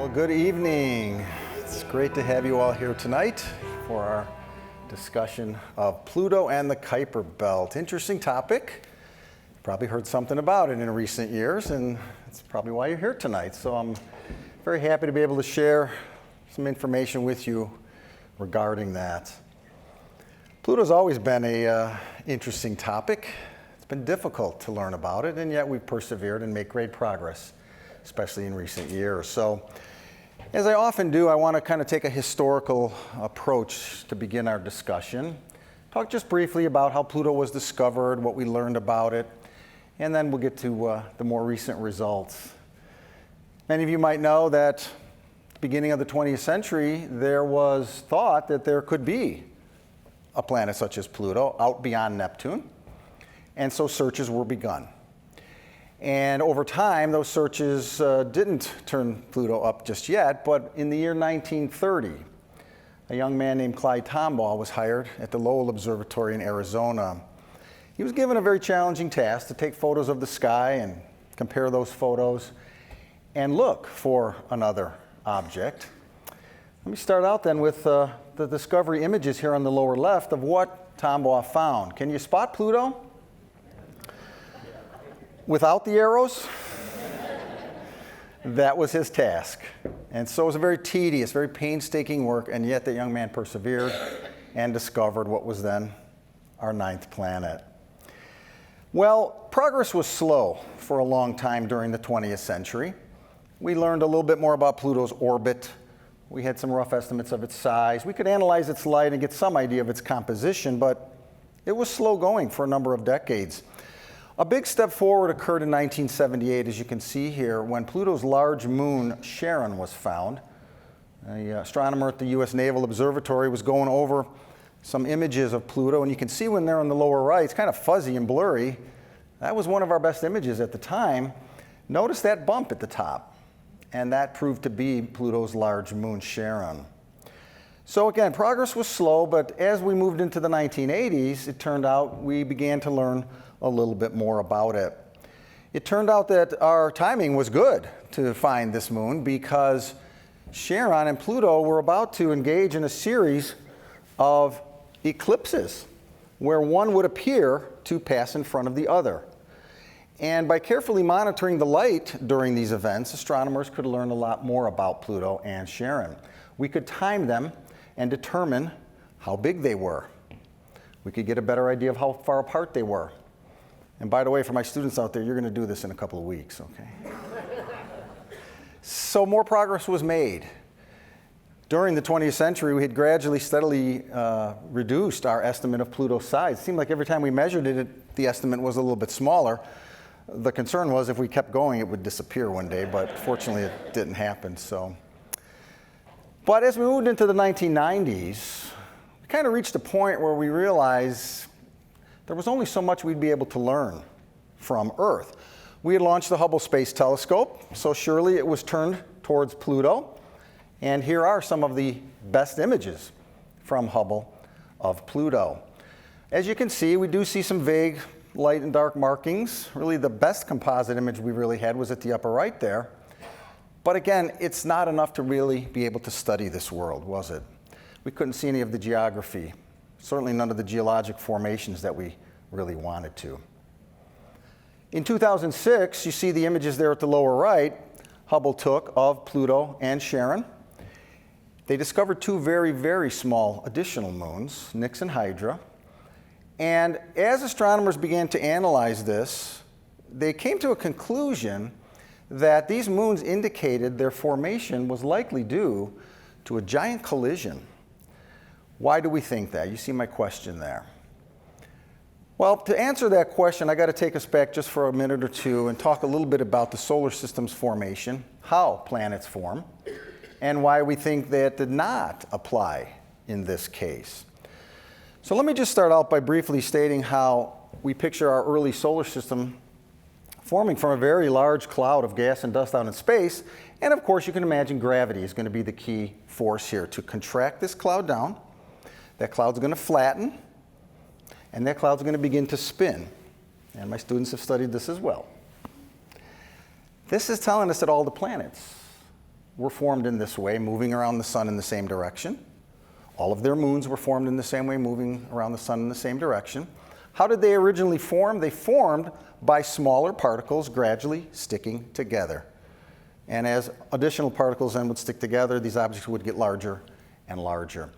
Well, good evening. It's great to have you all here tonight for our discussion of Pluto and the Kuiper Belt. Interesting topic. Probably heard something about it in recent years, and that's probably why you're here tonight. So I'm very happy to be able to share some information with you regarding that. Pluto's always been an interesting topic. It's been difficult to learn about it, and yet we've persevered and made great progress, especially in recent years. So, as I often do, I want to kind of take a historical approach to begin our discussion. Talk just briefly about how Pluto was discovered, what we learned about it, and then we'll get to the more recent results. Many of you might know that at the beginning of the 20th century, there was thought that there could be a planet such as Pluto out beyond Neptune, and so searches were begun. And over time, those searches didn't turn Pluto up just yet, but in the year 1930, a young man named Clyde Tombaugh was hired at the Lowell Observatory in Arizona. He was given a very challenging task to take photos of the sky and compare those photos and look for another object. Let me start out then with the discovery images here on the lower left of what Tombaugh found. Can you spot Pluto without the arrows? That was his task. And so it was a very tedious, very painstaking work, and yet the young man persevered and discovered what was then our ninth planet. Well, progress was slow for a long time during the 20th century. We learned a little bit more about Pluto's orbit. We had some rough estimates of its size. We could analyze its light and get some idea of its composition, but it was slow going for a number of decades. A big step forward occurred in 1978, as you can see here, when Pluto's large moon, Charon, was found. An astronomer at the U.S. Naval Observatory was going over some images of Pluto, and you can see when they're on the lower right, it's kind of fuzzy and blurry. That was one of our best images at the time. Notice that bump at the top, and that proved to be Pluto's large moon, Charon. So again, progress was slow, but as we moved into the 1980s, it turned out we began to learn a little bit more about it. It turned out that our timing was good to find this moon because Charon and Pluto were about to engage in a series of eclipses where one would appear to pass in front of the other. And by carefully monitoring the light during these events, astronomers could learn a lot more about Pluto and Charon. We could time them and determine how big they were. We could get a better idea of how far apart they were. And by the way, for my students out there, you're going to do this in a couple of weeks, okay? So more progress was made. During the 20th century, we had gradually, steadily reduced our estimate of Pluto's size. It seemed like every time we measured it, the estimate was a little bit smaller. The concern was if we kept going, it would disappear one day, but fortunately it didn't happen. But as we moved into the 1990s, we kind of reached a point where we realized there was only so much we'd be able to learn from Earth. We had launched the Hubble Space Telescope, so surely it was turned towards Pluto. And here are some of the best images from Hubble of Pluto. As you can see, we do see some vague light and dark markings. Really, the best composite image we really had was at the upper right there. But again, it's not enough to really be able to study this world, was it? We couldn't see any of the geography. Certainly none of the geologic formations that we really wanted to. In 2006, you see the images there at the lower right, Hubble took of Pluto and Charon. They discovered two very, very small additional moons, Nix and Hydra. And as astronomers began to analyze this, they came to a conclusion that these moons indicated their formation was likely due to a giant collision. Why do we think that? You see my question there. Well, to answer that question, I got to take us back just for a minute or two and talk a little bit about the solar system's formation, how planets form, and why we think that did not apply in this case. So let me just start out by briefly stating how we picture our early solar system forming from a very large cloud of gas and dust out in space. And of course, you can imagine gravity is going to be the key force here to contract this cloud down. That cloud's going to flatten, and that cloud's going to begin to spin. And my students have studied this as well. This is telling us that all the planets were formed in this way, moving around the sun in the same direction. All of their moons were formed in the same way, moving around the sun in the same direction. How did they originally form? They formed by smaller particles gradually sticking together. And as additional particles then would stick together, these objects would get larger and larger.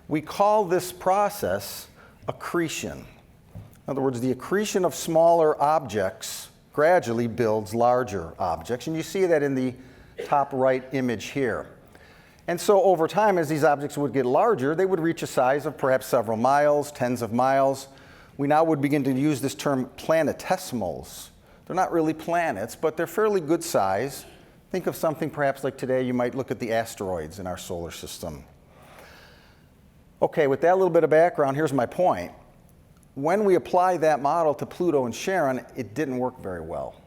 We call this process accretion. In other words, the accretion of smaller objects gradually builds larger objects. And you see that in the top right image here. And so over time, as these objects would get larger, they would reach a size of perhaps several miles, tens of miles. We now would begin to use this term planetesimals. They're not really planets, but they're fairly good size. Think of something perhaps like today, you might look at the asteroids in our solar system. Okay, with that little bit of background, here's my point. When we apply that model to Pluto and Charon, it didn't work very well.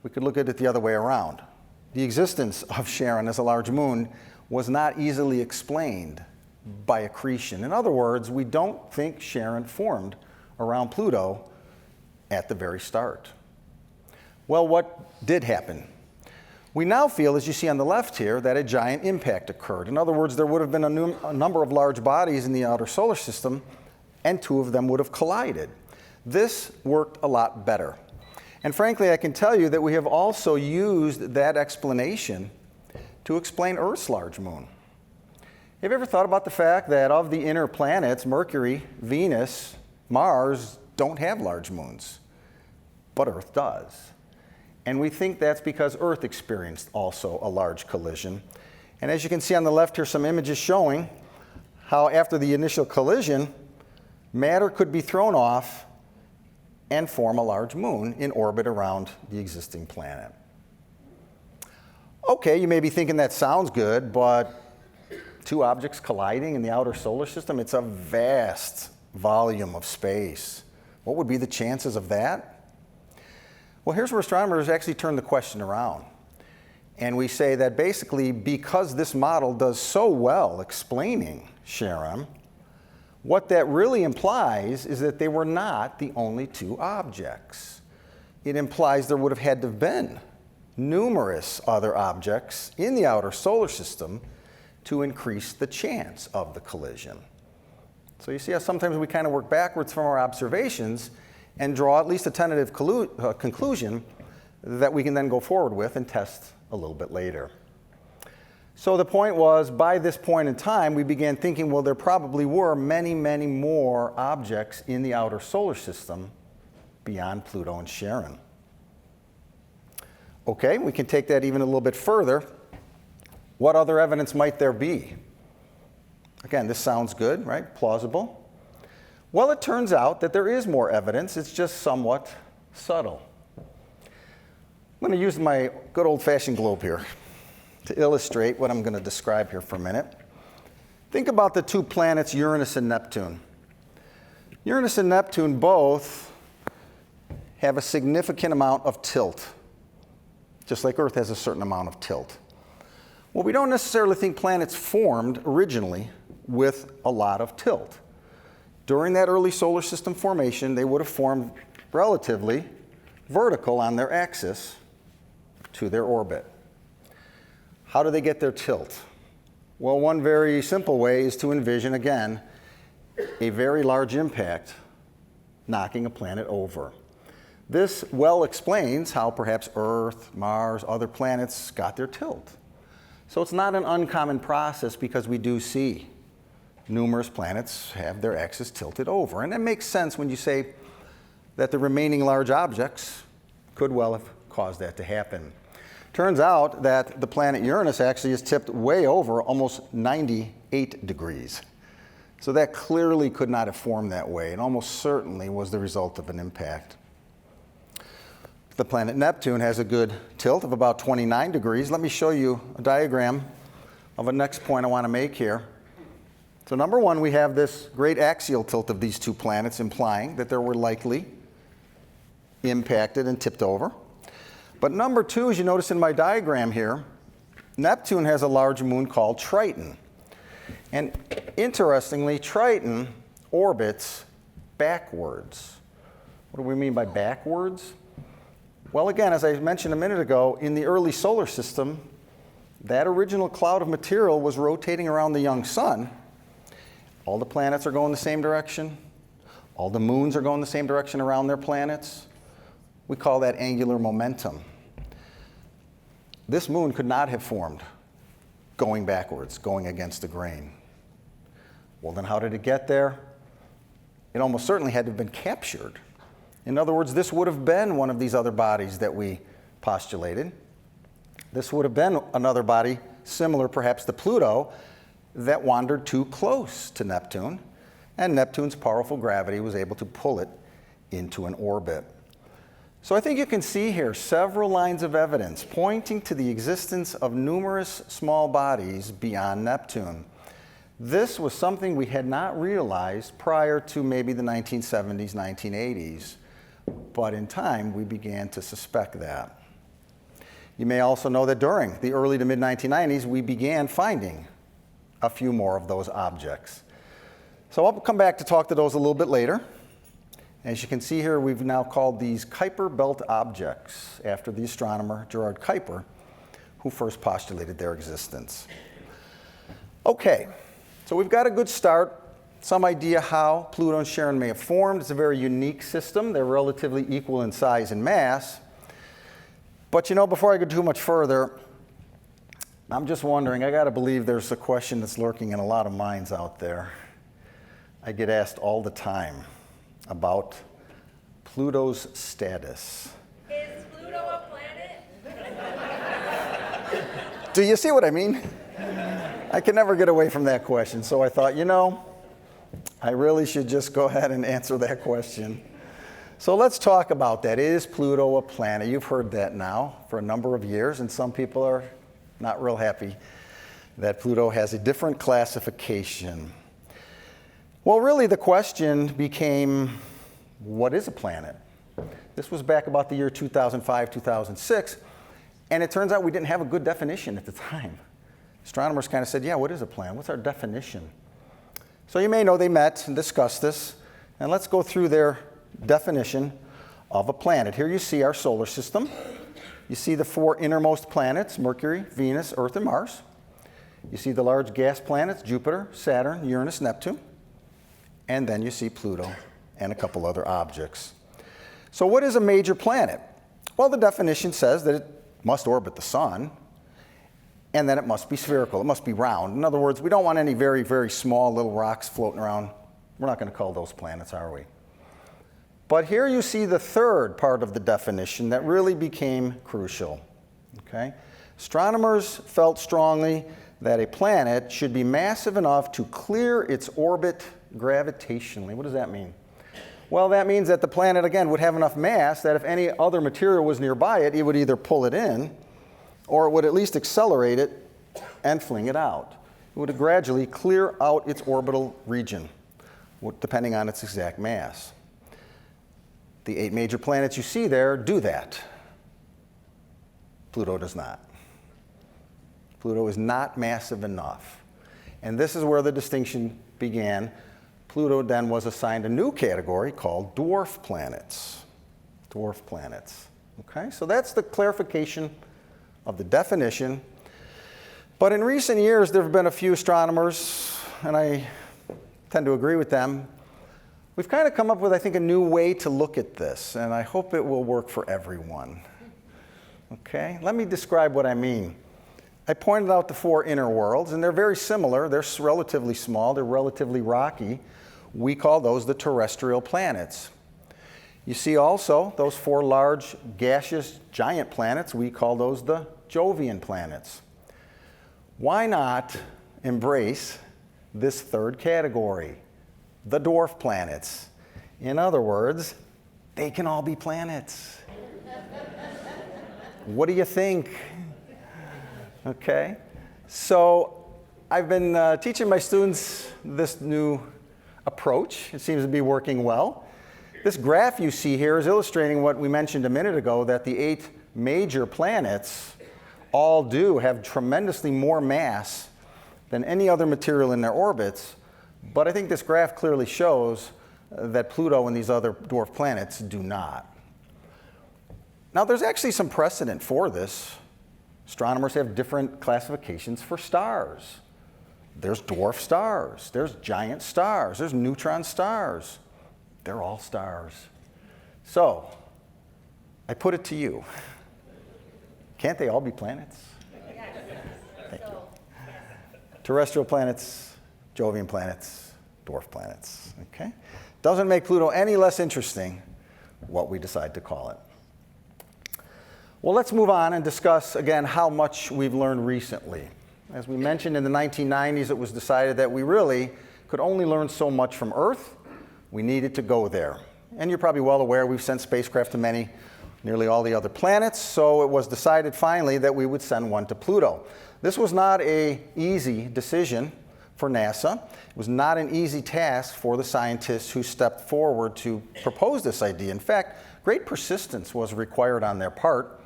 We could look at it the other way around. The existence of Charon as a large moon was not easily explained by accretion. In other words, we don't think Charon formed around Pluto at the very start. Well, what did happen? We now feel, as you see on the left here, that a giant impact occurred. In other words, there would have been a number of large bodies in the outer solar system, and two of them would have collided. This worked a lot better. And frankly, I can tell you that we have also used that explanation to explain Earth's large moon. Have you ever thought about the fact that of the inner planets, Mercury, Venus, Mars don't have large moons, but Earth does? And we think that's because Earth experienced also a large collision. And as you can see on the left here, some images showing how after the initial collision, matter could be thrown off and form a large moon in orbit around the existing planet. Okay, you may be thinking that sounds good, but two objects colliding in the outer solar system, it's a vast volume of space. What would be the chances of that? Well, here's where astronomers actually turn the question around. And we say that basically because this model does so well explaining Charon, what that really implies is that they were not the only two objects. It implies there would have had to have been numerous other objects in the outer solar system to increase the chance of the collision. So you see how sometimes we kind of work backwards from our observations and draw at least a tentative conclusion that we can then go forward with and test a little bit later. So the point was, by this point in time, we began thinking, well, there probably were many, many more objects in the outer solar system beyond Pluto and Charon. Okay, we can take that even a little bit further. What other evidence might there be? Again, this sounds good, right? Plausible. Well, it turns out that there is more evidence. It's just somewhat subtle. I'm going to use my good old-fashioned globe here to illustrate what I'm going to describe here for a minute. Think about the two planets Uranus and Neptune. Uranus and Neptune both have a significant amount of tilt, just like Earth has a certain amount of tilt. Well, we don't necessarily think planets formed originally with a lot of tilt. During that early solar system formation, they would have formed relatively vertical on their axis to their orbit. How do they get their tilt? Well, one very simple way is to envision, again, a very large impact knocking a planet over. This well explains how perhaps Earth, Mars, other planets got their tilt. So it's not an uncommon process because we do see numerous planets have their axis tilted over. And it makes sense when you say that the remaining large objects could well have caused that to happen. Turns out that the planet Uranus actually is tipped way over almost 98 degrees. So that clearly could not have formed that way, and almost certainly was the result of an impact. The planet Neptune has a good tilt of about 29 degrees. Let me show you a diagram of a next point I want to make here. So number one, we have this great axial tilt of these two planets, implying that they were likely impacted and tipped over. But number two, as you notice in my diagram here, Neptune has a large moon called Triton. And interestingly, Triton orbits backwards. What do we mean by backwards? Well, again, as I mentioned a minute ago, in the early solar system, that original cloud of material was rotating around the young sun. All the planets are going the same direction. All the moons are going the same direction around their planets. We call that angular momentum. This moon could not have formed going backwards, going against the grain. Well, then how did it get there? It almost certainly had to have been captured. In other words, this would have been one of these other bodies that we postulated. This would have been another body similar perhaps to Pluto that wandered too close to Neptune, and Neptune's powerful gravity was able to pull it into an orbit. So I think you can see here several lines of evidence pointing to the existence of numerous small bodies beyond Neptune. This was something we had not realized prior to maybe the 1970s, 1980s, but in time we began to suspect that. You may also know that during the early to mid-1990s we began finding a few more of those objects. So I'll come back to talk to those a little bit later. As you can see here, we've now called these Kuiper Belt objects after the astronomer Gerard Kuiper, who first postulated their existence. Okay, so we've got a good start, some idea how Pluto and Charon may have formed. It's a very unique system. They're relatively equal in size and mass. But you know, before I go too much further, I'm just wondering, I got to believe there's a question that's lurking in a lot of minds out there. I get asked all the time about Pluto's status. Is Pluto a planet? Do you see what I mean? I can never get away from that question, so I thought, you know, I really should just go ahead and answer that question. So let's talk about that. Is Pluto a planet? You've heard that now for a number of years, and some people are not real happy that Pluto has a different classification. Well, really the question became, what is a planet? This was back about the year 2005, 2006, and it turns out we didn't have a good definition at the time. Astronomers kind of said, yeah, what is a planet? What's our definition? So you may know they met and discussed this, and let's go through their definition of a planet. Here you see our solar system. You see the four innermost planets, Mercury, Venus, Earth, and Mars. You see the large gas planets, Jupiter, Saturn, Uranus, Neptune. And then you see Pluto and a couple other objects. So what is a major planet? Well, the definition says that it must orbit the sun, and then it must be spherical. It must be round. In other words, we don't want any very, very small little rocks floating around. We're not going to call those planets, are we? But here you see the third part of the definition that really became crucial. Okay? Astronomers felt strongly that a planet should be massive enough to clear its orbit gravitationally. What does that mean? Well, that means that the planet, again, would have enough mass that if any other material was nearby it, it would either pull it in or it would at least accelerate it and fling it out. It would gradually clear out its orbital region, depending on its exact mass. The 8 major planets you see there do that. Pluto does not. Pluto is not massive enough. And this is where the distinction began. Pluto then was assigned a new category called dwarf planets. Dwarf planets. Okay, so that's the clarification of the definition. But in recent years, there have been a few astronomers, and I tend to agree with them. We've kind of come up with, I think, a new way to look at this, and I hope it will work for everyone. Okay, let me describe what I mean. I pointed out the 4 inner worlds, and they're very similar. They're relatively small. They're relatively rocky. We call those the terrestrial planets. You see also those 4 large gaseous giant planets. We call those the Jovian planets. Why not embrace this third category, the dwarf planets? In other words, they can all be planets. What do you think? Okay, so I've been teaching my students this new approach. It seems to be working well. This graph you see here is illustrating what we mentioned a minute ago, that the 8 major planets all do have tremendously more mass than any other material in their orbits. But I think this graph clearly shows that Pluto and these other dwarf planets do not. Now, there's actually some precedent for this. Astronomers have different classifications for stars. There's dwarf stars, there's giant stars, there's neutron stars. They're all stars. So, I put it to you. Can't they all be planets? Thank you. Terrestrial planets, Jovian planets, dwarf planets. Okay? Doesn't make Pluto any less interesting what we decide to call it. Well, let's move on and discuss again how much we've learned recently. As we mentioned, in the 1990s, it was decided that we really could only learn so much from Earth. We needed to go there. And you're probably well aware we've sent spacecraft to nearly all the other planets, so it was decided finally that we would send one to Pluto. This was not an easy decision for NASA. It was not an easy task for the scientists who stepped forward to propose this idea. In fact, great persistence was required on their part.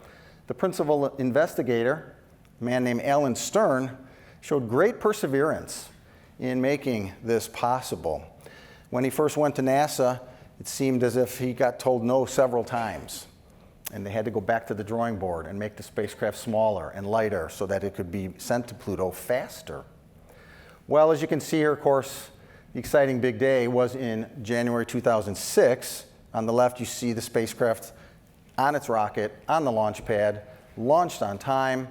The principal investigator, a man named Alan Stern, showed great perseverance in making this possible. When he first went to NASA, it seemed as if he got told no several times, and they had to go back to the drawing board and make the spacecraft smaller and lighter so that it could be sent to Pluto faster. Well, as you can see here, of course, the exciting big day was in January 2006. On the left, you see the spacecraft on its rocket, on the launch pad, launched on time.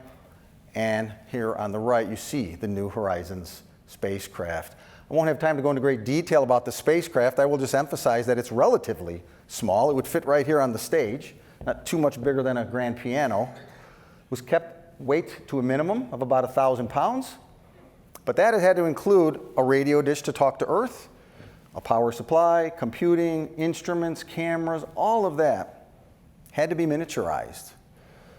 And here on the right, you see the New Horizons spacecraft. I won't have time to go into great detail about the spacecraft. I will just emphasize that it's relatively small. It would fit right here on the stage, not too much bigger than a grand piano. It was kept weight to a minimum of about 1,000 pounds. But that had to include a radio dish to talk to Earth, a power supply, computing, instruments, cameras, all of that had to be miniaturized.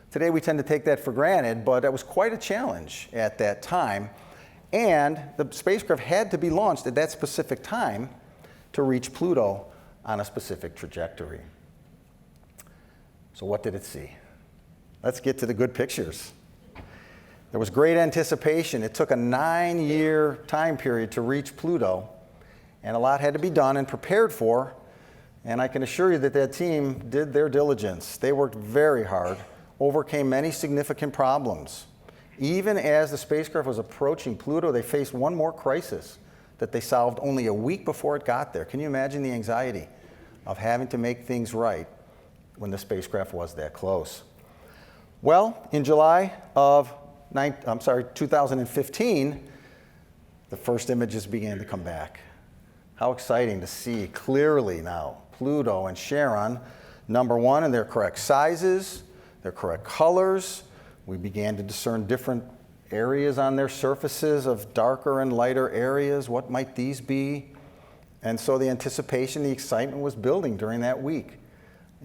Today we tend to take that for granted, but that was quite a challenge at that time. And the spacecraft had to be launched at that specific time to reach Pluto on a specific trajectory. So what did it see? Let's get to the good pictures. There was great anticipation. It took a 9-year time period to reach Pluto, and a lot had to be done and prepared for. And I can assure you that that team did their diligence. They worked very hard, overcame many significant problems. Even as the spacecraft was approaching Pluto, they faced one more crisis that they solved only a week before it got there. Can you imagine the anxiety of having to make things right when the spacecraft was that close? Well, in July of 2015, the first images began to come back. How exciting to see clearly now Pluto and Charon, number one, in their correct sizes, their correct colors. We began to discern different areas on their surfaces of darker and lighter areas. What might these be? And so the anticipation, the excitement was building during that week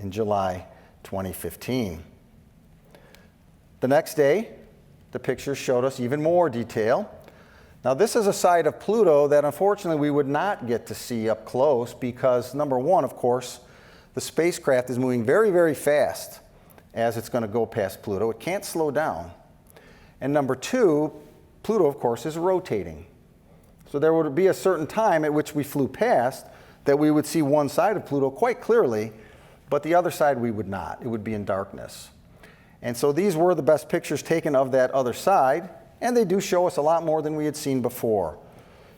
in July 2015. The next day, the pictures showed us even more detail. Now, this is a side of Pluto that unfortunately we would not get to see up close because, number one, of course, the spacecraft is moving very, very fast as it's going to go past Pluto. It can't slow down. And number two, Pluto, of course, is rotating. So there would be a certain time at which we flew past that we would see one side of Pluto quite clearly, but the other side we would not. It would be in darkness. And so these were the best pictures taken of that other side, and they do show us a lot more than we had seen before.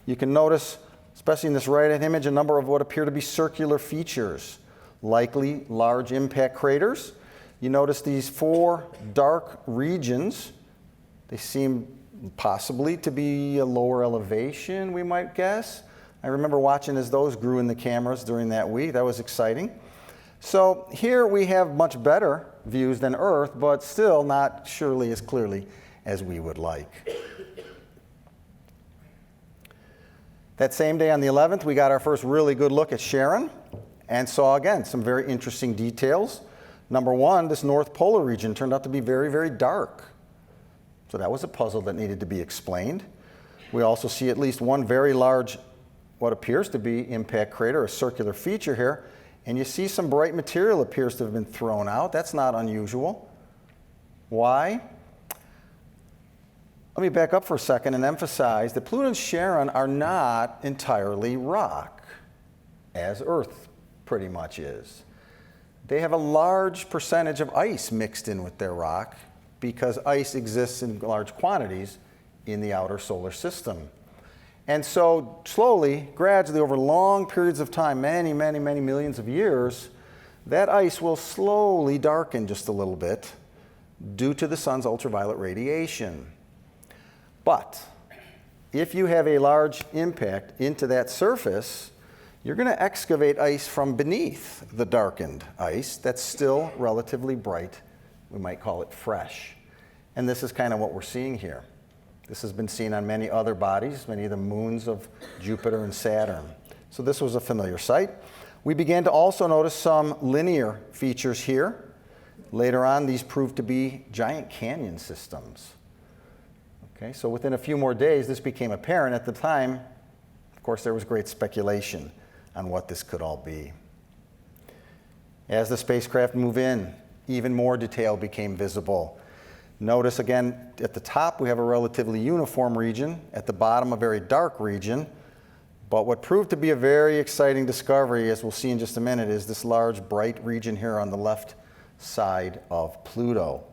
You can notice, especially in this right-hand image, a number of what appear to be circular features, likely large impact craters. You notice these 4 dark regions. They seem possibly to be a lower elevation, we might guess. I remember watching as those grew in the cameras during that week. That was exciting. So here we have much better views than Earth, but still not surely as clearly as we would like. That same day on the 11th, we got our first really good look at Charon and saw, again, some very interesting details. Number one, this North Polar region turned out to be very, very dark. So that was a puzzle that needed to be explained. We also see at least one very large, what appears to be impact crater, a circular feature here. And you see some bright material appears to have been thrown out. That's not unusual. Why? Let me back up for a second and emphasize that Pluto and Charon are not entirely rock, as Earth pretty much is. They have a large percentage of ice mixed in with their rock because ice exists in large quantities in the outer solar system. And so slowly, gradually, over long periods of time, many, many, many millions of years, that ice will slowly darken just a little bit due to the sun's ultraviolet radiation. But if you have a large impact into that surface, you're going to excavate ice from beneath the darkened ice that's still relatively bright. We might call it fresh. And this is kind of what we're seeing here. This has been seen on many other bodies, many of the moons of Jupiter and Saturn. So this was a familiar sight. We began to also notice some linear features here. Later on, these proved to be giant canyon systems. Okay, so within a few more days, this became apparent. At the time, of course, there was great speculation on what this could all be. As the spacecraft moved in, even more detail became visible. Notice again, at the top we have a relatively uniform region, at the bottom a very dark region, but what proved to be a very exciting discovery, as we'll see in just a minute, is this large bright region here on the left side of Pluto.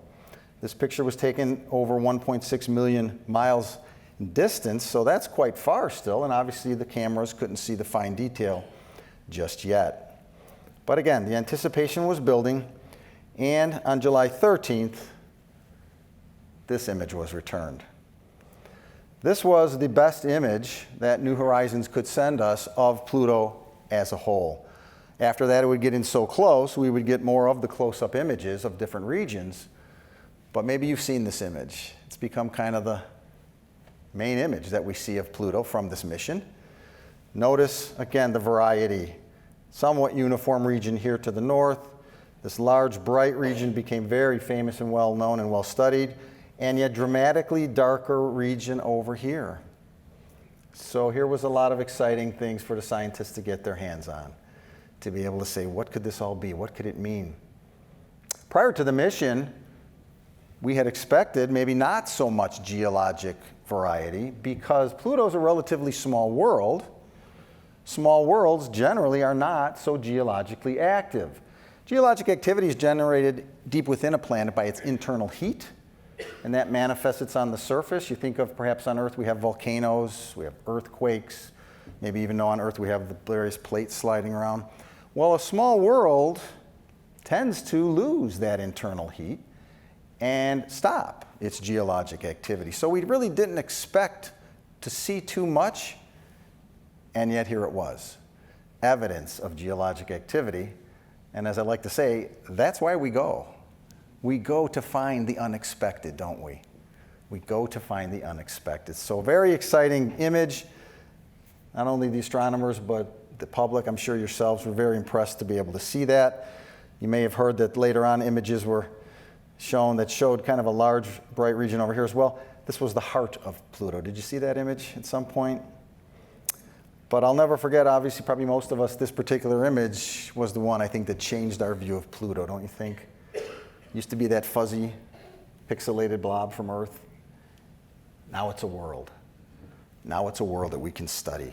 This picture was taken over 1.6 million miles in distance, so that's quite far still, and obviously the cameras couldn't see the fine detail just yet. But again, the anticipation was building, and on July 13th, this image was returned. This was the best image that New Horizons could send us of Pluto as a whole. After that, it would get in so close, we would get more of the close-up images of different regions. But maybe you've seen this image. It's become kind of the main image that we see of Pluto from this mission. Notice, again, the variety. Somewhat uniform region here to the north. This large, bright region became very famous and well-known and well-studied, and yet dramatically darker region over here. So here was a lot of exciting things for the scientists to get their hands on, to be able to say, what could this all be? What could it mean? Prior to the mission, we had expected maybe not so much geologic variety because Pluto's a relatively small world. Small worlds generally are not so geologically active. Geologic activity is generated deep within a planet by its internal heat, and that manifests itself on the surface. You think of perhaps on Earth we have volcanoes, we have earthquakes, maybe even though on Earth we have the various plates sliding around. Well, a small world tends to lose that internal heat and stop its geologic activity. So we really didn't expect to see too much, and yet here it was. Evidence of geologic activity, and as I like to say, that's why we go. We go to find the unexpected, don't we? We go to find the unexpected. So very exciting image. Not only the astronomers, but the public, I'm sure yourselves were very impressed to be able to see that. You may have heard that later on images were shown that showed kind of a large, bright region over here as well. This was the heart of Pluto. Did you see that image at some point? But I'll never forget, obviously, probably most of us, this particular image was the one I think that changed our view of Pluto, don't you think? Used to be that fuzzy, pixelated blob from Earth. Now it's a world. Now it's a world that we can study,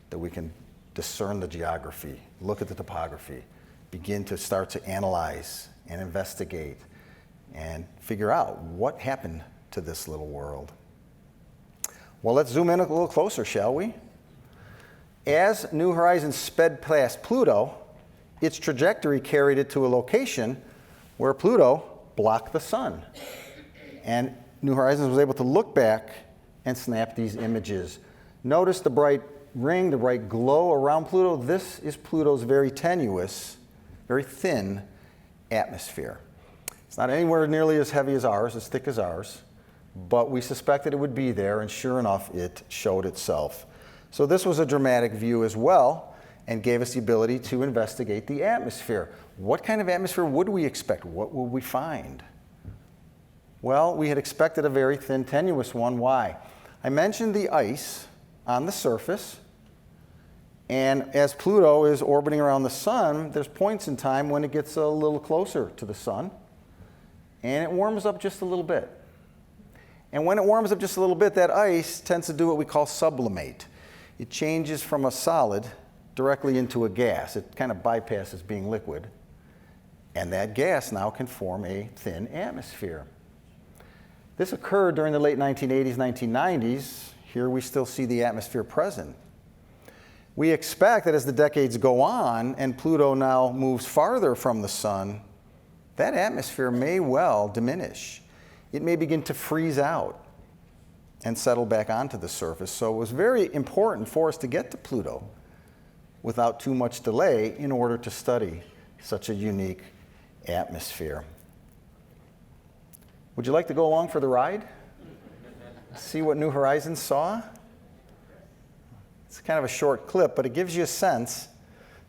that we can discern the geography, look at the topography, begin to start to analyze and investigate and figure out what happened to this little world. Well, let's zoom in a little closer, shall we? As New Horizons sped past Pluto, its trajectory carried it to a location where Pluto blocked the sun. And New Horizons was able to look back and snap these images. Notice the bright ring, the bright glow around Pluto. This is Pluto's very tenuous, very thin atmosphere. It's not anywhere nearly as heavy as ours, as thick as ours, but we suspected it would be there, and sure enough, it showed itself. So this was a dramatic view as well, and gave us the ability to investigate the atmosphere. What kind of atmosphere would we expect? What would we find? Well, we had expected a very thin, tenuous one. Why? I mentioned the ice on the surface, and as Pluto is orbiting around the sun, there's points in time when it gets a little closer to the sun, and it warms up just a little bit. And when it warms up just a little bit, that ice tends to do what we call sublimate. It changes from a solid directly into a gas. It kind of bypasses being liquid. And that gas now can form a thin atmosphere. This occurred during the late 1980s, 1990s. Here we still see the atmosphere present. We expect that as the decades go on and Pluto now moves farther from the sun, that atmosphere may well diminish. It may begin to freeze out and settle back onto the surface. So it was very important for us to get to Pluto without too much delay in order to study such a unique atmosphere. Would you like to go along for the ride? See what New Horizons saw? It's kind of a short clip, but it gives you a sense.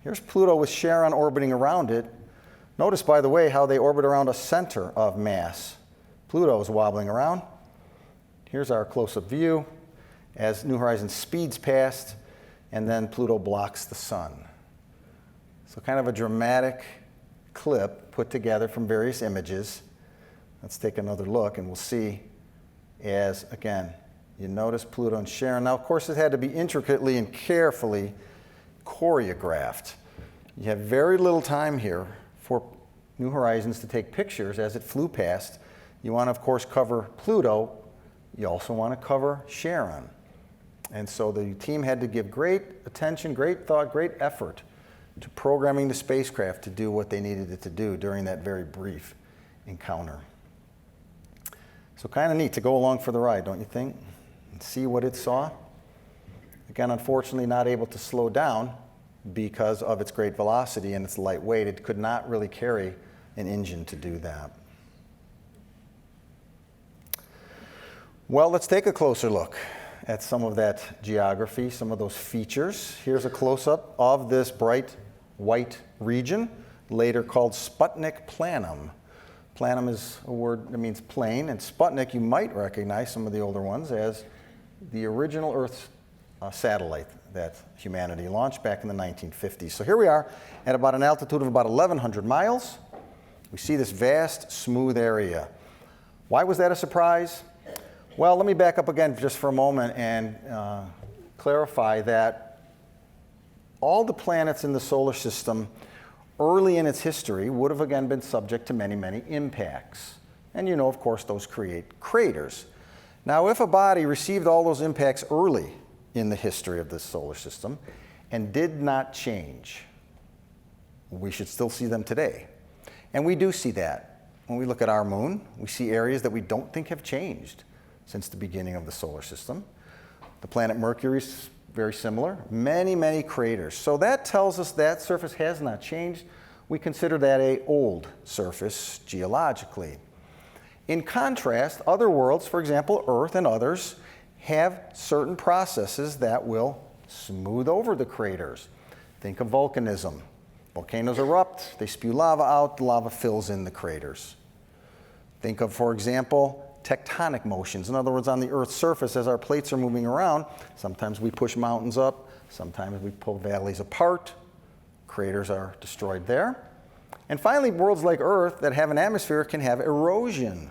Here's Pluto with Charon orbiting around it. Notice, by the way, how they orbit around a center of mass. Pluto is wobbling around. Here's our close-up view as New Horizons speeds past, and then Pluto blocks the sun. So kind of a dramatic clip put together from various images. Let's take another look, and we'll see as, again, you notice Pluto and Charon. Now, of course, it had to be intricately and carefully choreographed. You have very little time here for New Horizons to take pictures as it flew past. You want to, of course, cover Pluto. You also want to cover Charon. And so the team had to give great attention, great thought, great effort to programming the spacecraft to do what they needed it to do during that very brief encounter. So kind of neat to go along for the ride, don't you think? And see what it saw. Again, unfortunately not able to slow down because of its great velocity and its light weight. It could not really carry an engine to do that. Well, let's take a closer look at some of that geography, some of those features. Here's a close-up of this bright white region, later called Sputnik Planum. Planum is a word that means plane, and Sputnik, you might recognize some of the older ones as the original Earth satellite that humanity launched back in the 1950s. So here we are at about an altitude of about 1,100 miles. We see this vast, smooth area. Why was that a surprise? Well, let me back up again just for a moment and clarify that all the planets in the solar system early in its history would have again been subject to many, many impacts. And you know, of course, those create craters. Now, if a body received all those impacts early in the history of this solar system and did not change, we should still see them today. And we do see that. When we look at our moon, we see areas that we don't think have changed since the beginning of the solar system. The planet Mercury is very similar. Many, many craters. So that tells us that surface has not changed. We consider that an old surface geologically. In contrast, other worlds, for example, Earth and others, have certain processes that will smooth over the craters. Think of volcanism. Volcanoes erupt, they spew lava out, the lava fills in the craters. Think of, for example, tectonic motions. In other words, on the Earth's surface, as our plates are moving around, sometimes we push mountains up, sometimes we pull valleys apart. Craters are destroyed there. And finally, worlds like Earth that have an atmosphere can have erosion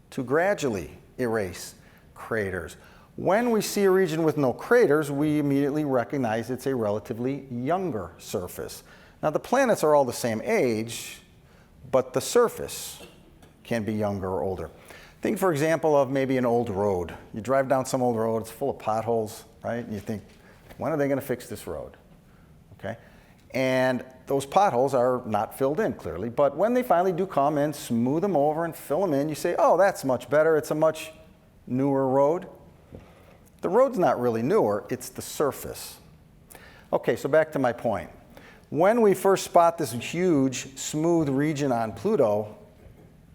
to gradually erase craters. When we see a region with no craters, we immediately recognize it's a relatively younger surface. Now, the planets are all the same age, but the surface can be younger or older. Think, for example, of maybe an old road. You drive down some old road, it's full of potholes, right? And you think, when are they going to fix this road? Okay? And those potholes are not filled in, clearly. But when they finally do come and smooth them over and fill them in, you say, oh, that's much better. It's a much newer road. The road's not really newer, it's the surface. Okay, so back to my point. When we first spot this huge, smooth region on Pluto,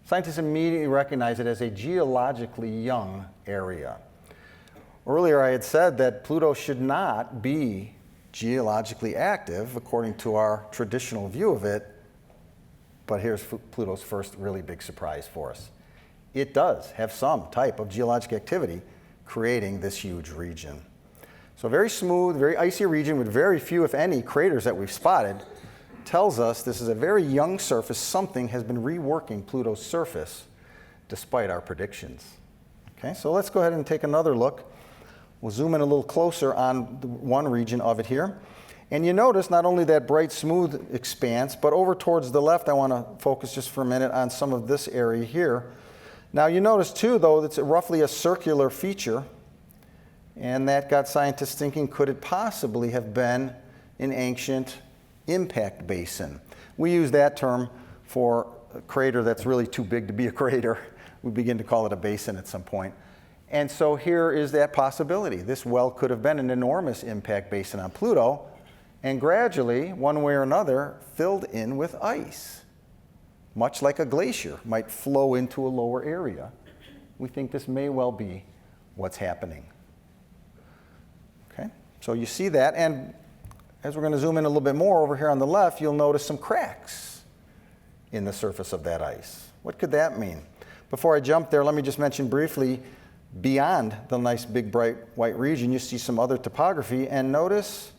scientists immediately recognize it as a geologically young area. Earlier I had said that Pluto should not be geologically active according to our traditional view of it, but here's Pluto's first really big surprise for us. It does have some type of geologic activity creating this huge region. So a very smooth, very icy region with very few, if any, craters that we've spotted tells us this is a very young surface. Something has been reworking Pluto's surface despite our predictions. Okay, so let's go ahead and take another look. We'll zoom in a little closer on the one region of it here. And you notice not only that bright, smooth expanse, but over towards the left, I want to focus just for a minute on some of this area here. Now you notice too, though, that's roughly a circular feature, and that got scientists thinking, could it possibly have been an ancient impact basin? We use that term for a crater that's really too big to be a crater. We begin to call it a basin at some point. And so here is that possibility. This well could have been an enormous impact basin on Pluto, and gradually, one way or another, filled in with ice. Much like a glacier might flow into a lower area. We think this may well be what's happening. Okay, so you see that, and as we're going to zoom in a little bit more over here on the left, you'll notice some cracks in the surface of that ice. What could that mean? Before I jump there, let me just mention briefly, beyond the nice big bright white region, you see some other topography, and notice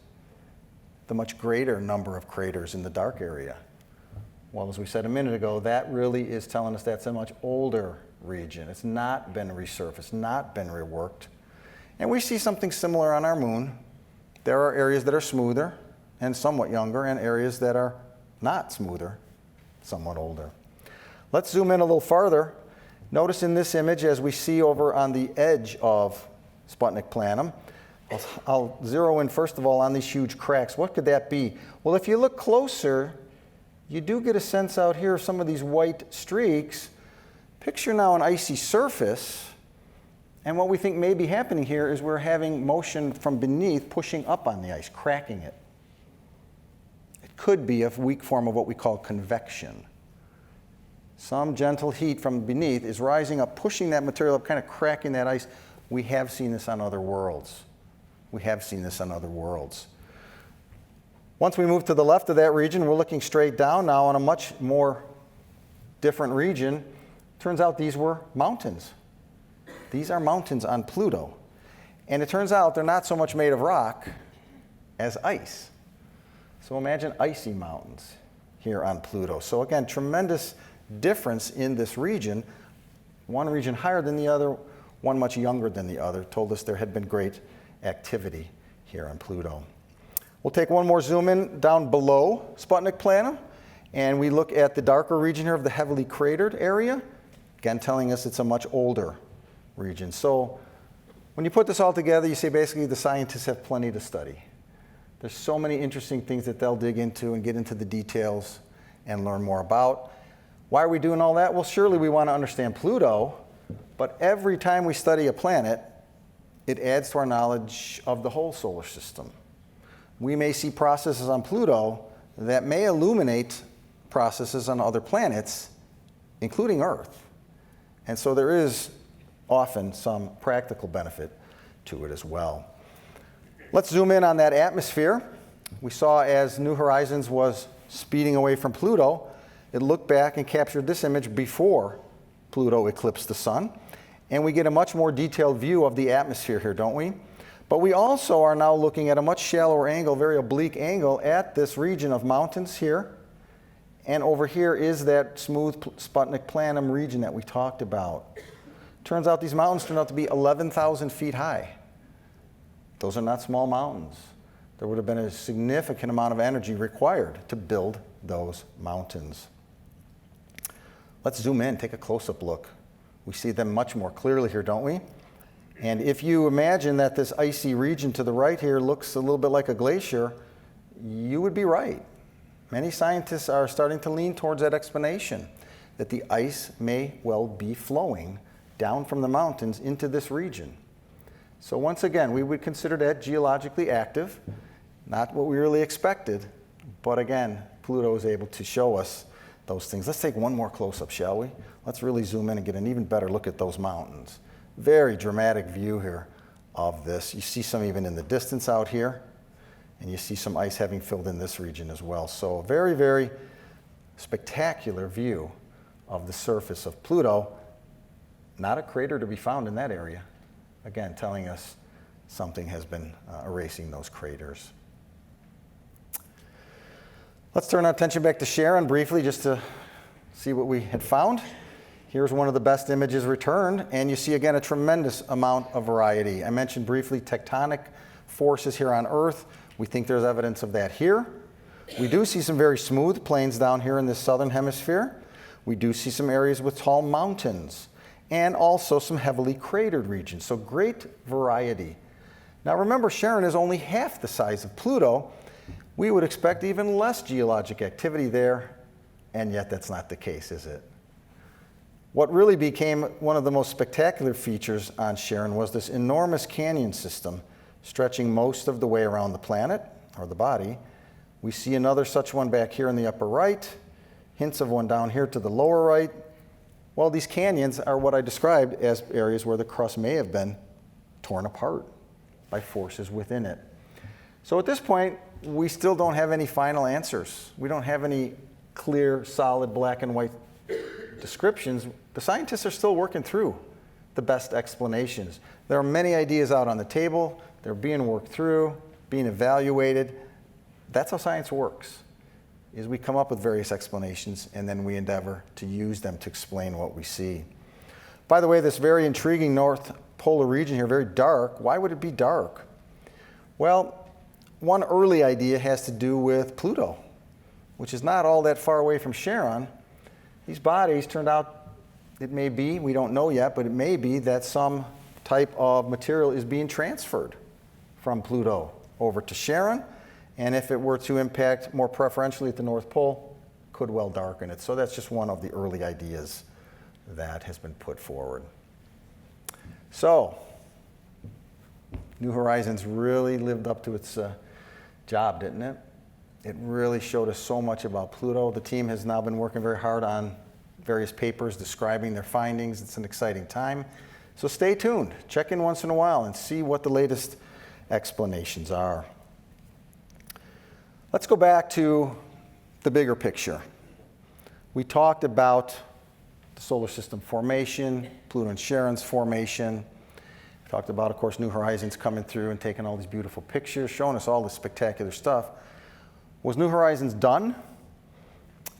the much greater number of craters in the dark area. Well, as we said a minute ago, that really is telling us that's a much older region. It's not been resurfaced, not been reworked. And we see something similar on our moon. There are areas that are smoother and somewhat younger, and areas that are not smoother, somewhat older. Let's zoom in a little farther. Notice in this image, as we see over on the edge of Sputnik Planum, I'll zero in first of all on these huge cracks. What could that be? Well, if you look closer, you do get a sense out here of some of these white streaks. Picture now an icy surface, and what we think may be happening here is we're having motion from beneath pushing up on the ice, cracking it. It could be a weak form of what we call convection. Some gentle heat from beneath is rising up, pushing that material up, kind of cracking that ice. We have seen this on other worlds. We have seen this on other worlds. Once we move to the left of that region, we're looking straight down now on a much more different region. Turns out these were mountains. These are mountains on Pluto. And it turns out they're not so much made of rock as ice. So imagine icy mountains here on Pluto. So again, tremendous difference in this region. One region higher than the other, one much younger than the other, told us there had been great activity here on Pluto. We'll take one more zoom in down below Sputnik Planum, and we look at the darker region here of the heavily cratered area, again telling us it's a much older region. So when you put this all together, you say basically the scientists have plenty to study. There's so many interesting things that they'll dig into and get into the details and learn more about. Why are we doing all that? Well, surely we want to understand Pluto, but every time we study a planet, it adds to our knowledge of the whole solar system. We may see processes on Pluto that may illuminate processes on other planets, including Earth. And so there is often some practical benefit to it as well. Let's zoom in on that atmosphere. We saw as New Horizons was speeding away from Pluto, it looked back and captured this image before Pluto eclipsed the sun. And we get a much more detailed view of the atmosphere here, don't we? But we also are now looking at a much shallower angle, very oblique angle, at this region of mountains here. And over here is that smooth Sputnik Planum region that we talked about. Turns out these mountains turned out to be 11,000 feet high. Those are not small mountains. There would have been a significant amount of energy required to build those mountains. Let's zoom in, take a close-up look. We see them much more clearly here, don't we? And if you imagine that this icy region to the right here looks a little bit like a glacier, you would be right. Many scientists are starting to lean towards that explanation, that the ice may well be flowing down from the mountains into this region. So once again, we would consider that geologically active, not what we really expected, but again, Pluto is able to show us those things. Let's take one more close-up, shall we? Let's really zoom in and get an even better look at those mountains. Very dramatic view here of this. You see some even in the distance out here, and you see some ice having filled in this region as well. So a very, very spectacular view of the surface of Pluto. Not a crater to be found in that area. Again, telling us something has been erasing those craters. Let's turn our attention back to Charon briefly just to see what we had found. Here's one of the best images returned, and you see again a tremendous amount of variety. I mentioned briefly tectonic forces here on Earth. We think there's evidence of that here. We do see some very smooth plains down here in the southern hemisphere. We do see some areas with tall mountains. and also some heavily cratered regions. So great variety. Now remember, Charon is only half the size of Pluto. We would expect even less geologic activity there, and yet that's not the case, is it? What really became one of the most spectacular features on Charon was this enormous canyon system stretching most of the way around the planet, or the body. We see another such one back here in the upper right, hints of one down here to the lower right. Well, these canyons are what I described as areas where the crust may have been torn apart by forces within it. So at this point, we still don't have any final answers. We don't have any clear, solid, black and white descriptions. The scientists are still working through the best explanations. There are many ideas out on the table. They're being worked through, being evaluated. That's how science works, is we come up with various explanations and then we endeavor to use them to explain what we see. By the way, this very intriguing north polar region here, very dark. Why would it be dark? Well, one early idea has to do with Pluto, which is not all that far away from Charon. These bodies turned out, it may be, we don't know yet, but it may be that some type of material is being transferred from Pluto over to Charon, and if it were to impact more preferentially at the North Pole, could well darken it. So that's just one of the early ideas that has been put forward. So, New Horizons really lived up to its job, didn't it? It really showed us so much about Pluto. The team has now been working very hard on various papers describing their findings. It's an exciting time. So stay tuned. Check in once in a while and see what the latest explanations are. Let's go back to the bigger picture. We talked about the solar system formation, Pluto and Charon's formation. We talked about, of course, New Horizons coming through and taking all these beautiful pictures, showing us all this spectacular stuff. Was New Horizons done?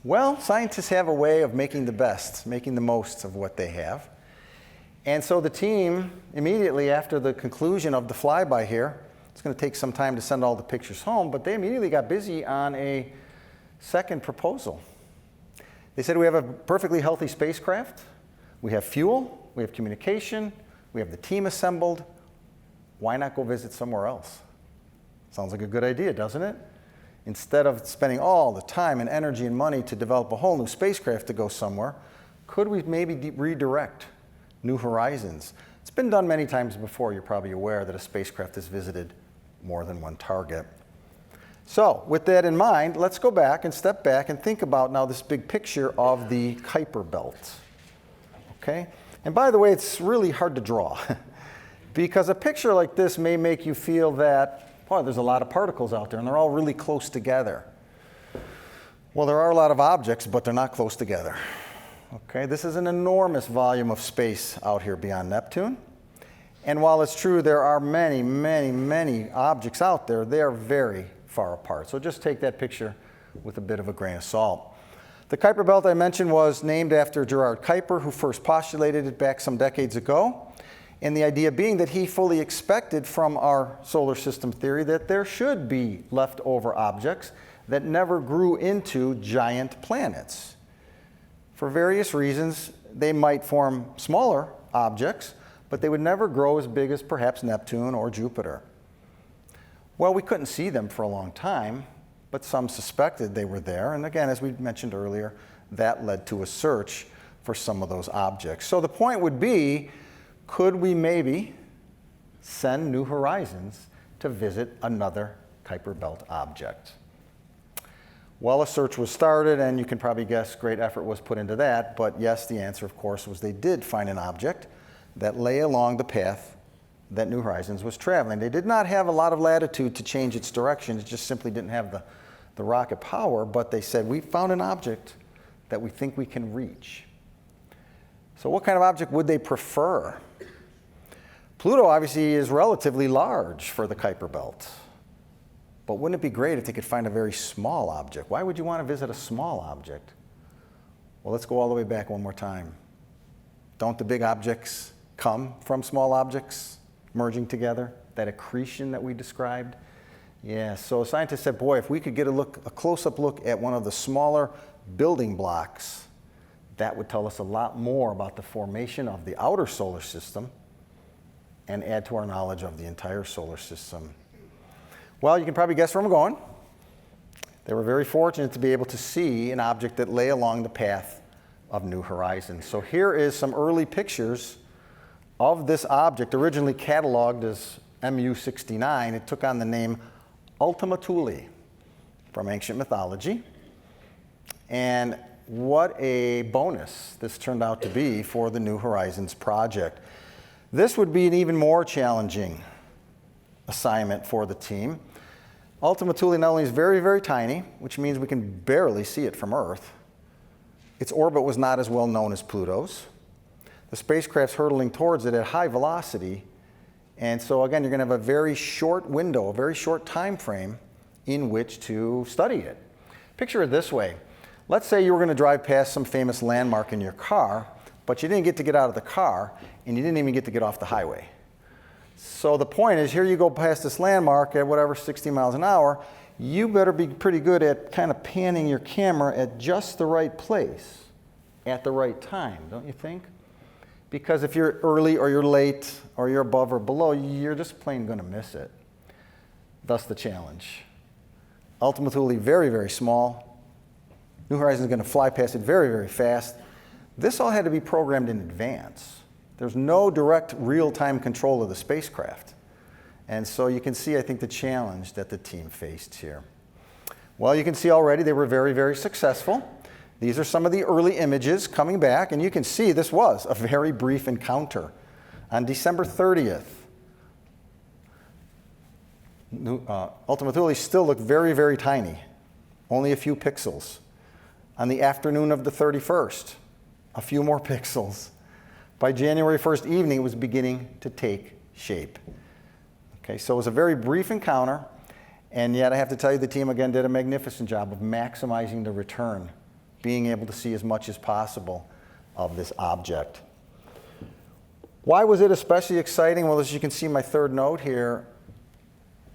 Well, scientists have a way of making the best, making the most of what they have. And so the team, immediately after the conclusion of the flyby here, it's going to take some time to send all the pictures home, but they immediately got busy on a second proposal. They said, we have a perfectly healthy spacecraft, we have fuel, we have communication, we have the team assembled. Why not go visit somewhere else? Sounds like a good idea, doesn't it? Instead of spending all the time and energy and money to develop a whole new spacecraft to go somewhere, could we maybe redirect New Horizons? It's been done many times before. You're probably aware that a spacecraft has visited more than one target. So with that in mind, let's go back and step back and think about now this big picture of the Kuiper Belt. Okay? And by the way, it's really hard to draw because a picture like this may make you feel that, boy, there's a lot of particles out there and they're all really close together. Well, there are a lot of objects, but they're not close together. Okay, this is an enormous volume of space out here beyond Neptune. And while it's true there are many, many, many objects out there, they are very far apart. So just take that picture with a bit of a grain of salt. The Kuiper Belt I mentioned was named after Gerard Kuiper, who first postulated it back some decades ago. And the idea being that he fully expected from our solar system theory that there should be leftover objects that never grew into giant planets. For various reasons, they might form smaller objects, but they would never grow as big as perhaps Neptune or Jupiter. Well, we couldn't see them for a long time, but some suspected they were there. And again, as we mentioned earlier, that led to a search for some of those objects. So the point would be, could we maybe send New Horizons to visit another Kuiper Belt object? Well, a search was started, and you can probably guess great effort was put into that. But yes, the answer, of course, was they did find an object that lay along the path that New Horizons was traveling. They did not have a lot of latitude to change its direction. It just simply didn't have the rocket power. But they said, we found an object that we think we can reach. So what kind of object would they prefer? Pluto obviously is relatively large for the Kuiper Belt. But wouldn't it be great if they could find a very small object? Why would you want to visit a small object? Well, let's go all the way back one more time. Don't the big objects come from small objects merging together? That accretion that we described? Yeah, so scientists said, boy, if we could get a close-up look at one of the smaller building blocks that would tell us a lot more about the formation of the outer solar system and add to our knowledge of the entire solar system. Well, you can probably guess where I'm going. They were very fortunate to be able to see an object that lay along the path of New Horizons. So here is some early pictures of this object, originally cataloged as MU69. It took on the name Ultima Thule from ancient mythology. And what a bonus this turned out to be for the New Horizons project. This would be an even more challenging assignment for the team. Ultima Thule not only is very, very tiny, which means we can barely see it from Earth. Its orbit was not as well known as Pluto's. The spacecraft's hurtling towards it at high velocity. And so again, you're going to have a very short window, a very short time frame in which to study it. Picture it this way. Let's say you were going to drive past some famous landmark in your car, but you didn't get out of the car, and you didn't even get to get off the highway. So the point is, here you go past this landmark at whatever, 60 miles an hour. You better be pretty good at kind of panning your camera at just the right place at the right time, don't you think? Because if you're early or you're late or you're above or below, you're just plain going to miss it. Thus the challenge. Ultima Thule, very, very small. New Horizons is going to fly past it very, very fast. This all had to be programmed in advance. There's no direct real-time control of the spacecraft. And so you can see, I think, the challenge that the team faced here. Well, you can see already they were very, very successful. These are some of the early images coming back, and you can see this was a very brief encounter. On December 30th, Ultima Thule still looked very, very tiny, only a few pixels. On the afternoon of the 31st, a few more pixels. By January 1st evening, it was beginning to take shape. Okay, so it was a very brief encounter, and yet I have to tell you, the team again did a magnificent job of maximizing the return, being able to see as much as possible of this object. Why was it especially exciting? Well, as you can see my third note here,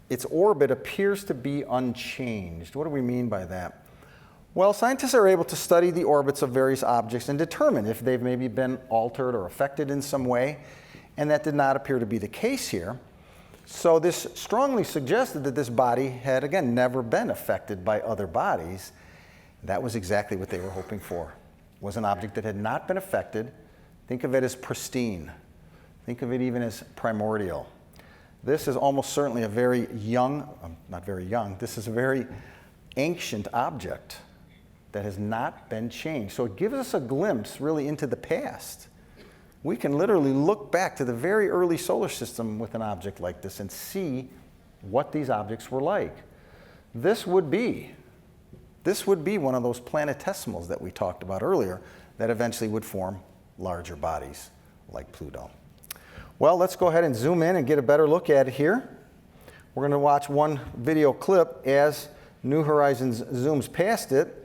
its orbit appears to be unchanged. What do we mean by that? Well, scientists are able to study the orbits of various objects and determine if they've maybe been altered or affected in some way, and that did not appear to be the case here. So this strongly suggested that this body had, again, never been affected by other bodies. That was exactly what they were hoping for, was an object that had not been affected. Think of it as pristine. Think of it even as primordial. This is almost certainly a very young, not very young, this is a very ancient object that has not been changed. So it gives us a glimpse really into the past. We can literally look back to the very early solar system with an object like this and see what these objects were like. This would be one of those planetesimals that we talked about earlier that eventually would form larger bodies like Pluto. Well, let's go ahead and zoom in and get a better look at it here. We're going to watch one video clip as New Horizons zooms past it.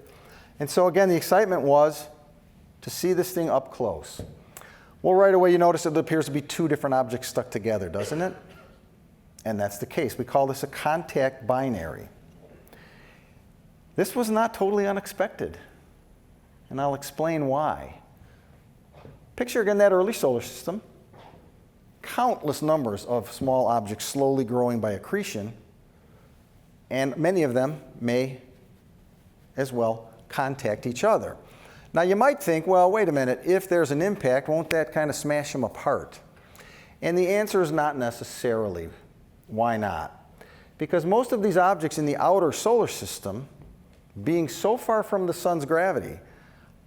And so again, the excitement was to see this thing up close. Well, right away you notice it appears to be two different objects stuck together, doesn't it? And that's the case. We call this a contact binary. This was not totally unexpected, and I'll explain why. Picture again that early solar system. Countless numbers of small objects slowly growing by accretion, and many of them may as well contact each other. Now you might think, well, wait a minute, if there's an impact, won't that kind of smash them apart? And the answer is not necessarily. Why not? Because most of these objects in the outer solar system, being so far from the sun's gravity,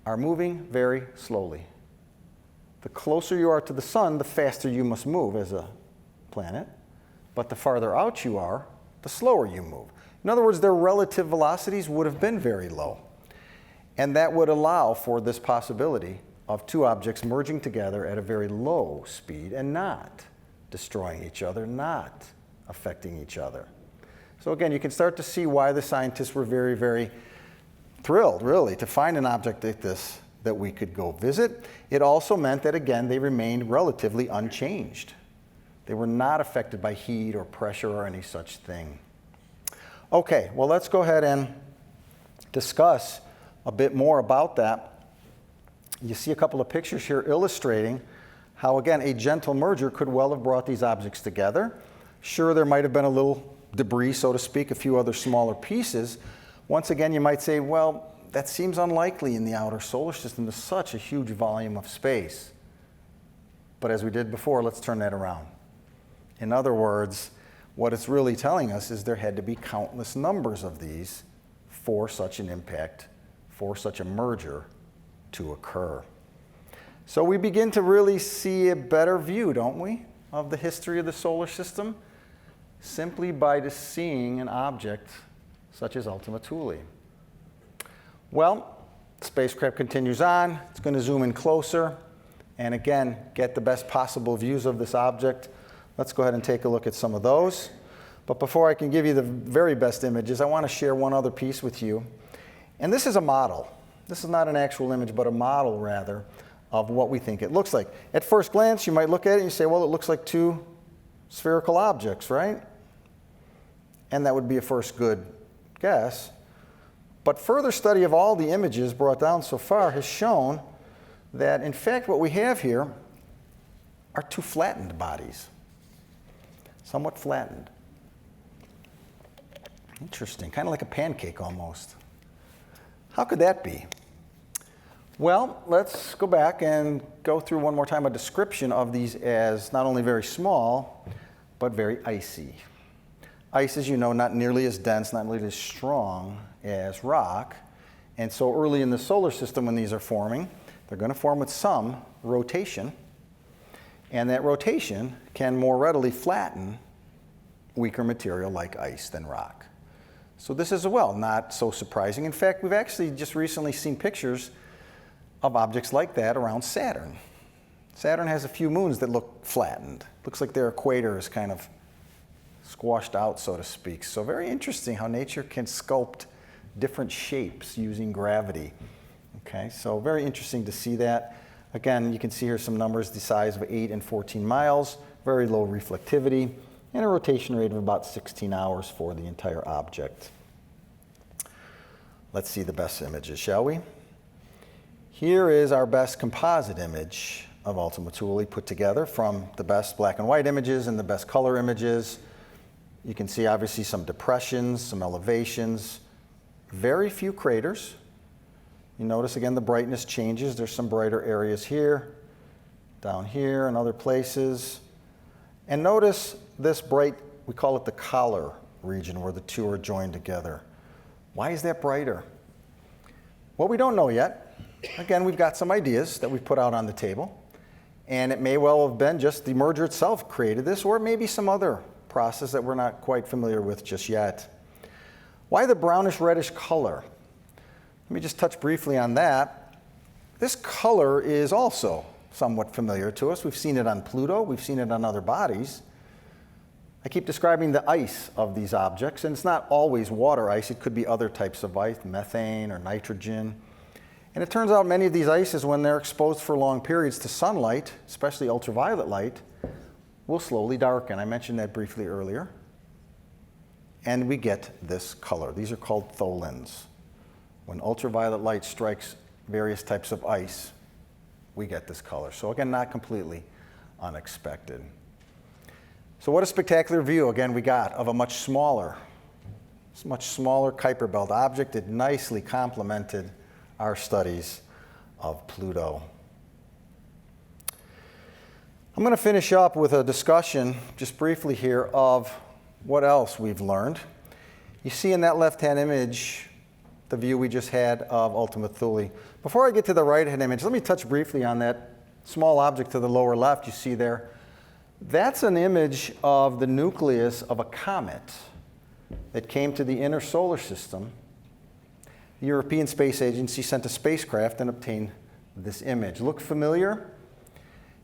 are moving very slowly. The closer you are to the sun, the faster you must move as a planet. But the farther out you are, the slower you move. In other words, their relative velocities would have been very low. And that would allow for this possibility of two objects merging together at a very low speed and not destroying each other, not affecting each other. So again, you can start to see why the scientists were very, very thrilled, really, to find an object like this that we could go visit. It also meant that, again, they remained relatively unchanged. They were not affected by heat or pressure or any such thing. Okay, well, let's go ahead and discuss a bit more about that. You see a couple of pictures here illustrating how, again, a gentle merger could well have brought these objects together. Sure, there might have been a little debris, so to speak, a few other smaller pieces. Once again, you might say, well, that seems unlikely in the outer solar system. There's such a huge volume of space. But as we did before, let's turn that around. In other words, what it's really telling us is there had to be countless numbers of these for such an impact, for such a merger to occur. So we begin to really see a better view, don't we, of the history of the solar system, simply by just seeing an object such as Ultima Thule. Well, the spacecraft continues on. It's going to zoom in closer and, again, get the best possible views of this object. Let's go ahead and take a look at some of those. But before I can give you the very best images, I want to share one other piece with you. And this is a model. This is not an actual image, but a model, rather, of what we think it looks like. At first glance, you might look at it and you say, well, it looks like two spherical objects, right? And that would be a first good guess. But further study of all the images brought down so far has shown that, in fact, what we have here are two flattened bodies, somewhat flattened. Interesting, kind of like a pancake almost. How could that be? Well, let's go back and go through one more time a description of these as not only very small, but very icy. Ice, as you know, not nearly as dense, not nearly as strong as rock. And so early in the solar system when these are forming, they're going to form with some rotation. And that rotation can more readily flatten weaker material like ice than rock. So this is, well, not so surprising. In fact, we've actually just recently seen pictures of objects like that around Saturn. Saturn has a few moons that look flattened. Looks like their equator is kind of squashed out, so to speak. So very interesting how nature can sculpt different shapes using gravity. Okay, so very interesting to see that. Again, you can see here some numbers, the size of 8 and 14 miles, very low reflectivity, and a rotation rate of about 16 hours for the entire object. Let's see the best images, shall we? Here is our best composite image of Ultima Thule put together from the best black and white images and the best color images. You can see obviously some depressions, some elevations, very few craters. You notice again the brightness changes. There's some brighter areas here, down here, and other places. And notice this bright, we call it the collar region where the two are joined together. Why is that brighter? Well, we don't know yet. Again, we've got some ideas that we've put out on the table. And it may well have been just the merger itself created this, or maybe some other process that we're not quite familiar with just yet. Why the brownish reddish color? Let me just touch briefly on that. This color is also somewhat familiar to us. We've seen it on Pluto. We've seen it on other bodies. I keep describing the ice of these objects, and it's not always water ice. It could be other types of ice, methane or nitrogen. And it turns out many of these ices, when they're exposed for long periods to sunlight, especially ultraviolet light, will slowly darken. I mentioned that briefly earlier. And we get this color. These are called tholins. When ultraviolet light strikes various types of ice, we get this color. So again, not completely unexpected. So what a spectacular view, again, we got of a much smaller Kuiper Belt object. It nicely complemented our studies of Pluto. I'm going to finish up with a discussion, just briefly here, of what else we've learned. You see in that left-hand image the view we just had of Ultima Thule. Before I get to the right-hand image, let me touch briefly on that small object to the lower left you see there. That's an image of the nucleus of a comet that came to the inner solar system. The European Space Agency sent a spacecraft and obtained this image. Look familiar?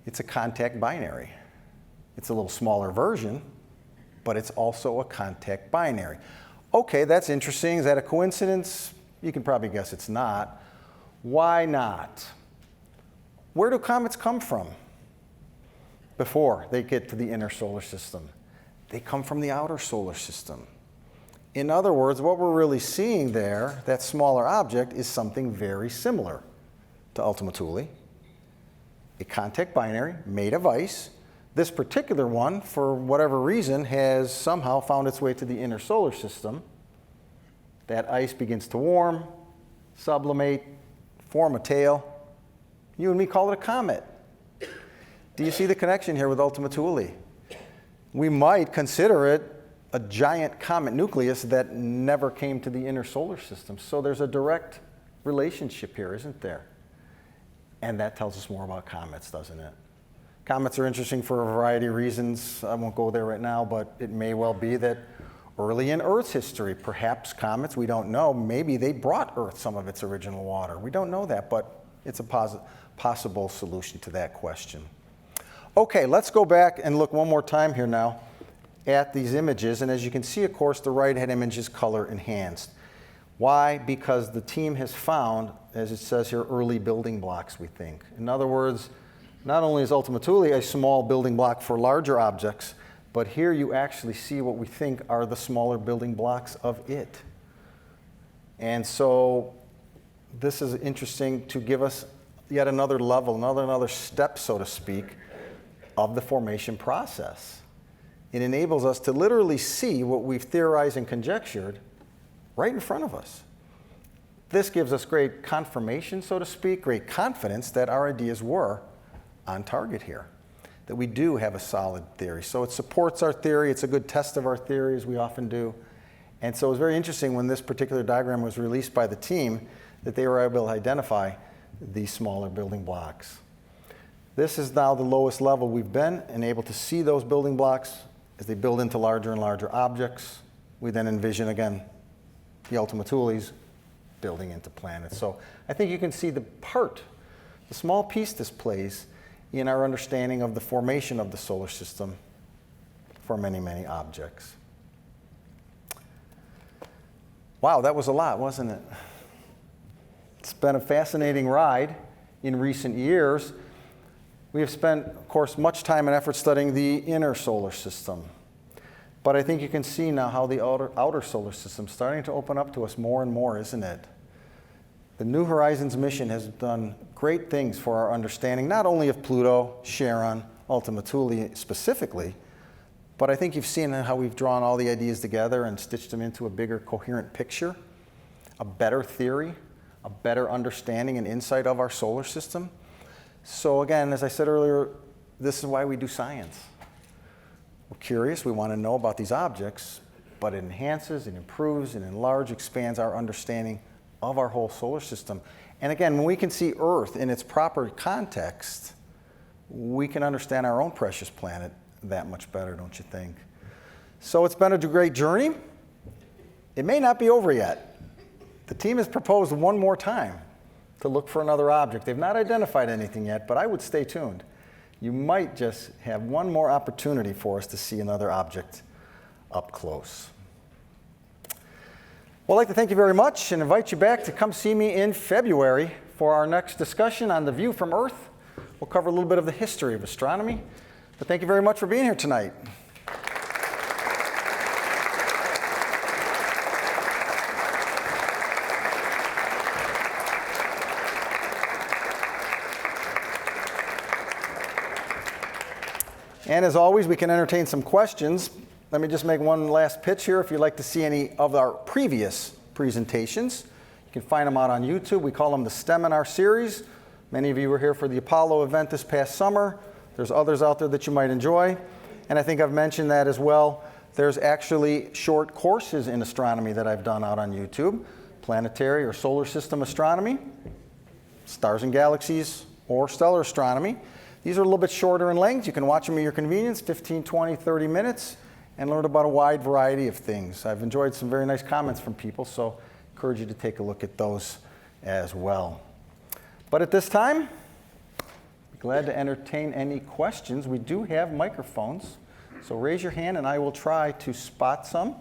It's a contact binary. It's a little smaller version, but it's also a contact binary. Okay, that's interesting. Is that a coincidence? You can probably guess it's not. Why not? Where do comets come from before they get to the inner solar system? They come from the outer solar system. In other words, what we're really seeing there, that smaller object, is something very similar to to Ultima Thule, a contact binary made of ice. This particular one, for whatever reason, has somehow found its way to the inner solar system. That ice begins to warm, sublimate, form a tail. You and me call it a comet. Do you see the connection here with Ultima Thule? We might consider it a giant comet nucleus that never came to the inner solar system. So there's a direct relationship here, isn't there? And that tells us more about comets, doesn't it? Comets are interesting for a variety of reasons. I won't go there right now, but it may well be that early in Earth's history, perhaps comets, we don't know, maybe they brought Earth some of its original water. We don't know that, but it's a possible solution to that question. Okay, let's go back and look one more time here now at these images. And as you can see, of course, the right-hand image is color enhanced. Why? Because the team has found, as it says here, early building blocks, we think. In other words, not only is Ultima Thule a small building block for larger objects, but here you actually see what we think are the smaller building blocks of it. And so this is interesting to give us yet another level, another step, so to speak, of the formation process. It enables us to literally see what we've theorized and conjectured right in front of us. This gives us great confirmation, so to speak, great confidence that our ideas were on target here, that we do have a solid theory. So it supports our theory. It's a good test of our theory, as we often do. And so it was very interesting when this particular diagram was released by the team that they were able to identify these smaller building blocks. This is now the lowest level we've been, and able to see those building blocks as they build into larger and larger objects. We then envision, again, the Ultima Thules building into planets. So I think you can see the small piece this plays in our understanding of the formation of the solar system for many, many objects. Wow, that was a lot, wasn't it? It's been a fascinating ride in recent years. We have spent, of course, much time and effort studying the inner solar system. But I think you can see now how the outer solar system is starting to open up to us more and more, isn't it? The New Horizons mission has done great things for our understanding, not only of Pluto, Charon, Ultima Thule specifically, but I think you've seen how we've drawn all the ideas together and stitched them into a bigger, coherent picture, a better theory, a better understanding and insight of our solar system. So again, as I said earlier, this is why we do science. We're curious, we want to know about these objects, but it enhances, it improves, it enlarges, expands our understanding of our whole solar system. And again, when we can see Earth in its proper context, we can understand our own precious planet that much better, don't you think? So it's been a great journey. It may not be over yet. The team has proposed one more time to look for another object. They've not identified anything yet, but I would stay tuned. You might just have one more opportunity for us to see another object up close. Well, I'd like to thank you very much and invite you back to come see me in February for our next discussion on the view from Earth. We'll cover a little bit of the history of astronomy. But thank you very much for being here tonight. And as always, we can entertain some questions. Let me just make one last pitch here. If you'd like to see any of our previous presentations, you can find them out on YouTube. We call them the Steminar series. Many of you were here for the Apollo event this past summer. There's others out there that you might enjoy. And I think I've mentioned that as well. There's actually short courses in astronomy that I've done out on YouTube. Planetary or solar system astronomy, stars and galaxies, or stellar astronomy. These are a little bit shorter in length. You can watch them at your convenience, 15, 20, 30 minutes, and learn about a wide variety of things. I've enjoyed some very nice comments from people, so I encourage you to take a look at those as well. But at this time, I'm glad to entertain any questions. We do have microphones, so raise your hand and I will try to spot some.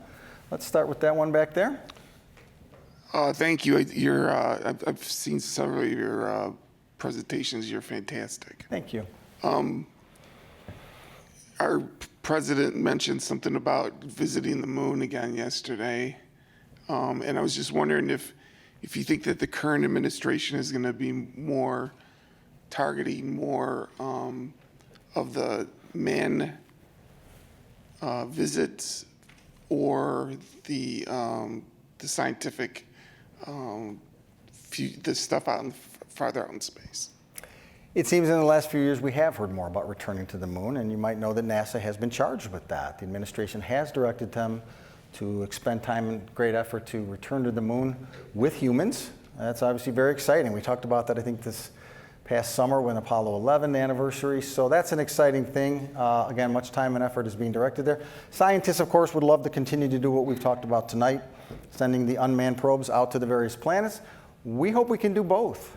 Let's start with that one back there. Thank you. I've seen several of your presentations. You're fantastic. Thank you. Our president mentioned something about visiting the moon again yesterday, and I was just wondering if if you think that the current administration is going to be more targeting more of the man visits or the scientific the stuff farther out in space. It seems in the last few years we have heard more about returning to the moon, and you might know that NASA has been charged with that. The administration has directed them to expend time and great effort to return to the moon with humans. That's obviously very exciting. We talked about that, I think, this past summer when Apollo 11 anniversary. So that's an exciting thing. Again, much time and effort is being directed there. Scientists, of course, would love to continue to do what we've talked about tonight, sending the unmanned probes out to the various planets. We hope we can do both.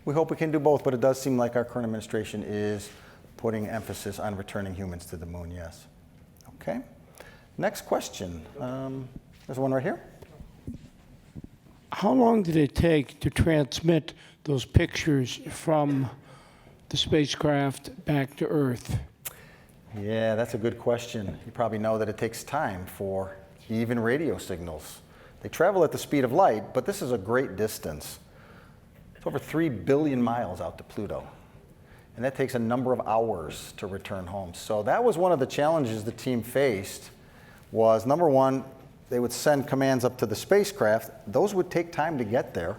We hope we can do both, but it does seem like our current administration is putting emphasis on returning humans to the moon, yes. Okay. Next question. There's one right here. How long did it take to transmit those pictures from the spacecraft back to Earth? Yeah, that's a good question. You probably know that it takes time for even radio signals. They travel at the speed of light, but this is a great distance. It's over 3 billion miles out to Pluto. And that takes a number of hours to return home. So that was one of the challenges the team faced was, number one, they would send commands up to the spacecraft. Those would take time to get there.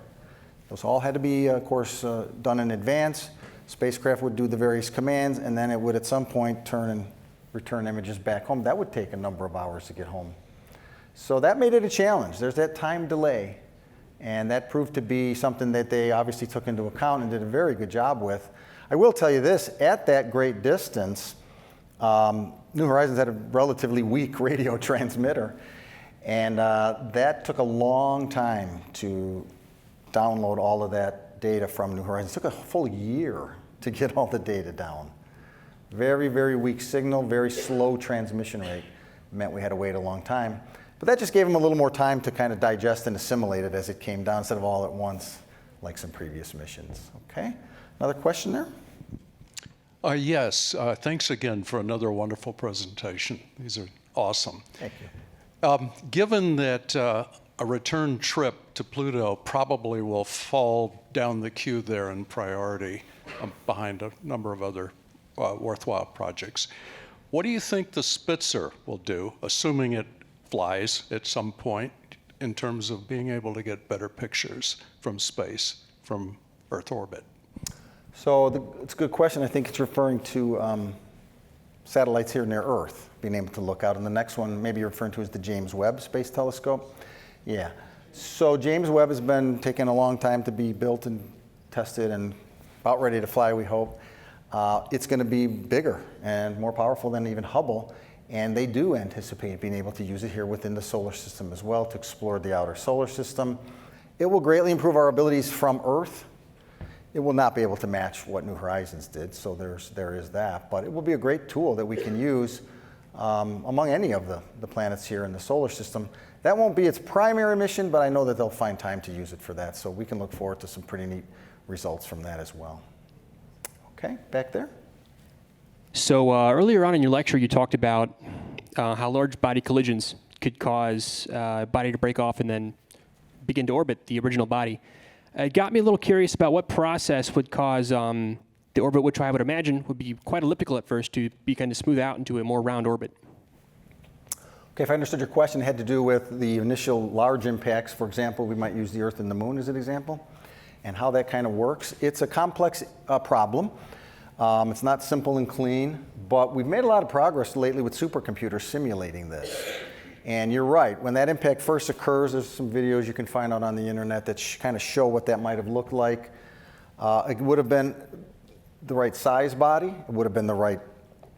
Those all had to be, of course, done in advance. Spacecraft would do the various commands, and then it would at some point turn and return images back home. That would take a number of hours to get home. So that made it a challenge. There's that time delay. And that proved to be something that they obviously took into account and did a very good job with. I will tell you this, at that great distance, New Horizons had a relatively weak radio transmitter. And that took a long time to download all of that data from New Horizons. It took a full year to get all the data down. Very, very weak signal, very slow transmission rate. It meant we had to wait a long time. But that just gave them a little more time to kind of digest and assimilate it as it came down instead of all at once, like some previous missions. Okay, another question there? Yes, thanks again for another wonderful presentation. These are awesome. Thank you. Given that a return trip to Pluto probably will fall down the queue there in priority behind a number of other worthwhile projects, what do you think the Spitzer will do, assuming it flies at some point, in terms of being able to get better pictures from space, from Earth orbit? So it's a good question. I think it's referring to satellites here near Earth, being able to look out. And the next one maybe you're referring to is the James Webb Space Telescope. Yeah. So James Webb has been taking a long time to be built and tested and about ready to fly, we hope. It's going to be bigger and more powerful than even Hubble. And they do anticipate being able to use it here within the solar system as well to explore the outer solar system. It will greatly improve our abilities from Earth. It will not be able to match what New Horizons did, so there is that. But it will be a great tool that we can use among any of the planets here in the solar system. That won't be its primary mission, but I know that they'll find time to use it for that. So we can look forward to some pretty neat results from that as well. Okay, back there. So earlier on in your lecture, you talked about how large body collisions could cause a body to break off and then begin to orbit the original body. It got me a little curious about what process would cause the orbit, which I would imagine would be quite elliptical at first, to be kind of smooth out into a more round orbit. Okay, if I understood your question, it had to do with the initial large impacts. For example, we might use the Earth and the Moon as an example, and how that kind of works. It's a complex problem. It's not simple and clean, but we've made a lot of progress lately with supercomputers simulating this. And you're right, when that impact first occurs, there's some videos you can find out on the internet that kind of show what that might have looked like. It would have been the right size body, it would have been the right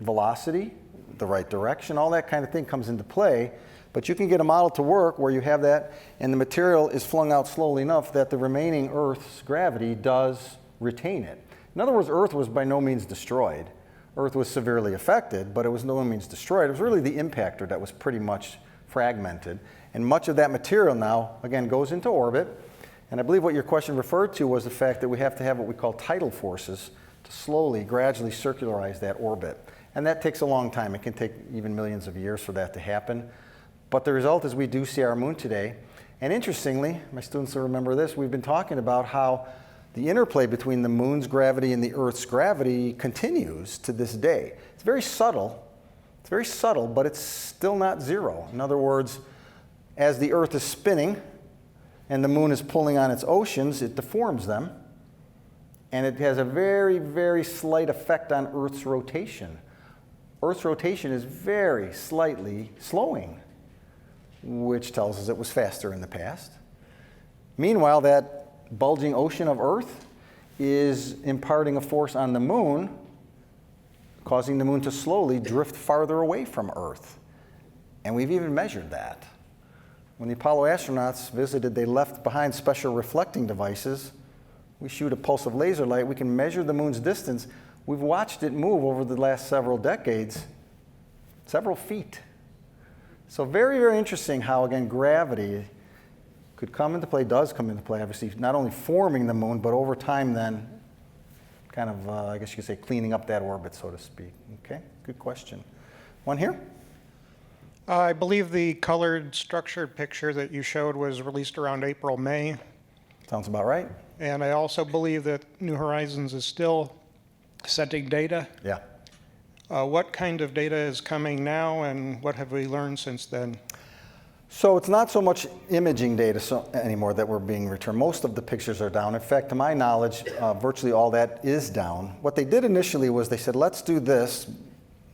velocity, the right direction, all that kind of thing comes into play. But you can get a model to work where you have that, and the material is flung out slowly enough that the remaining Earth's gravity does retain it. In other words, Earth was by no means destroyed. Earth was severely affected, but it was no means destroyed. It was really the impactor that was pretty much fragmented. And much of that material now, again, goes into orbit. And I believe what your question referred to was the fact that we have to have what we call tidal forces to slowly, gradually circularize that orbit. And that takes a long time. It can take even millions of years for that to happen. But the result is we do see our moon today, And interestingly, my students will remember this, we've been talking about how the interplay between the moon's gravity and the Earth's gravity continues to this day. It's very subtle, but it's still not zero. In other words, as the Earth is spinning and the moon is pulling on its oceans, it deforms them. And it has a very, very slight effect on Earth's rotation. Earth's rotation is very slightly slowing, which tells us it was faster in the past. Meanwhile, that bulging ocean of Earth is imparting a force on the moon, causing the moon to slowly drift farther away from Earth. And we've even measured that. When the Apollo astronauts visited, they left behind special reflecting devices. We shoot a pulse of laser light. We can measure the moon's distance. We've watched it move over the last several decades, several feet. So very, very interesting how, again, gravity could come into play, does come into play, obviously, not only forming the moon, but over time then kind of, I guess you could say, cleaning up that orbit, so to speak. Okay, good question. One here? I believe the colored structured picture that you showed was released around April, May. Sounds about right. And I also believe that New Horizons is still sending data. Yeah. What kind of data is coming now, and what have we learned since then? So it's not so much imaging data anymore that we're being returned. Most of the pictures are down. In fact, to my knowledge, virtually all that is down. What they did initially was they said, let's do this,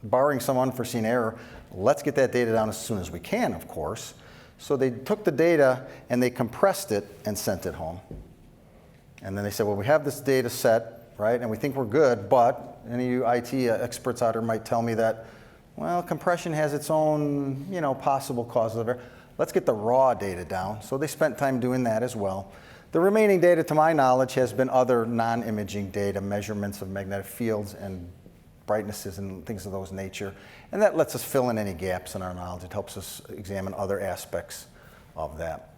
barring some unforeseen error, let's get that data down as soon as we can, of course. So they took the data and they compressed it and sent it home. And then they said, well, we have this data set, right, and we think we're good, but any of you IT experts out there might tell me that, well, compression has its own, possible causes of error. Let's get the raw data down. So they spent time doing that as well. The remaining data, to my knowledge, has been other non-imaging data, measurements of magnetic fields and brightnesses and things of those nature. And that lets us fill in any gaps in our knowledge. It helps us examine other aspects of that.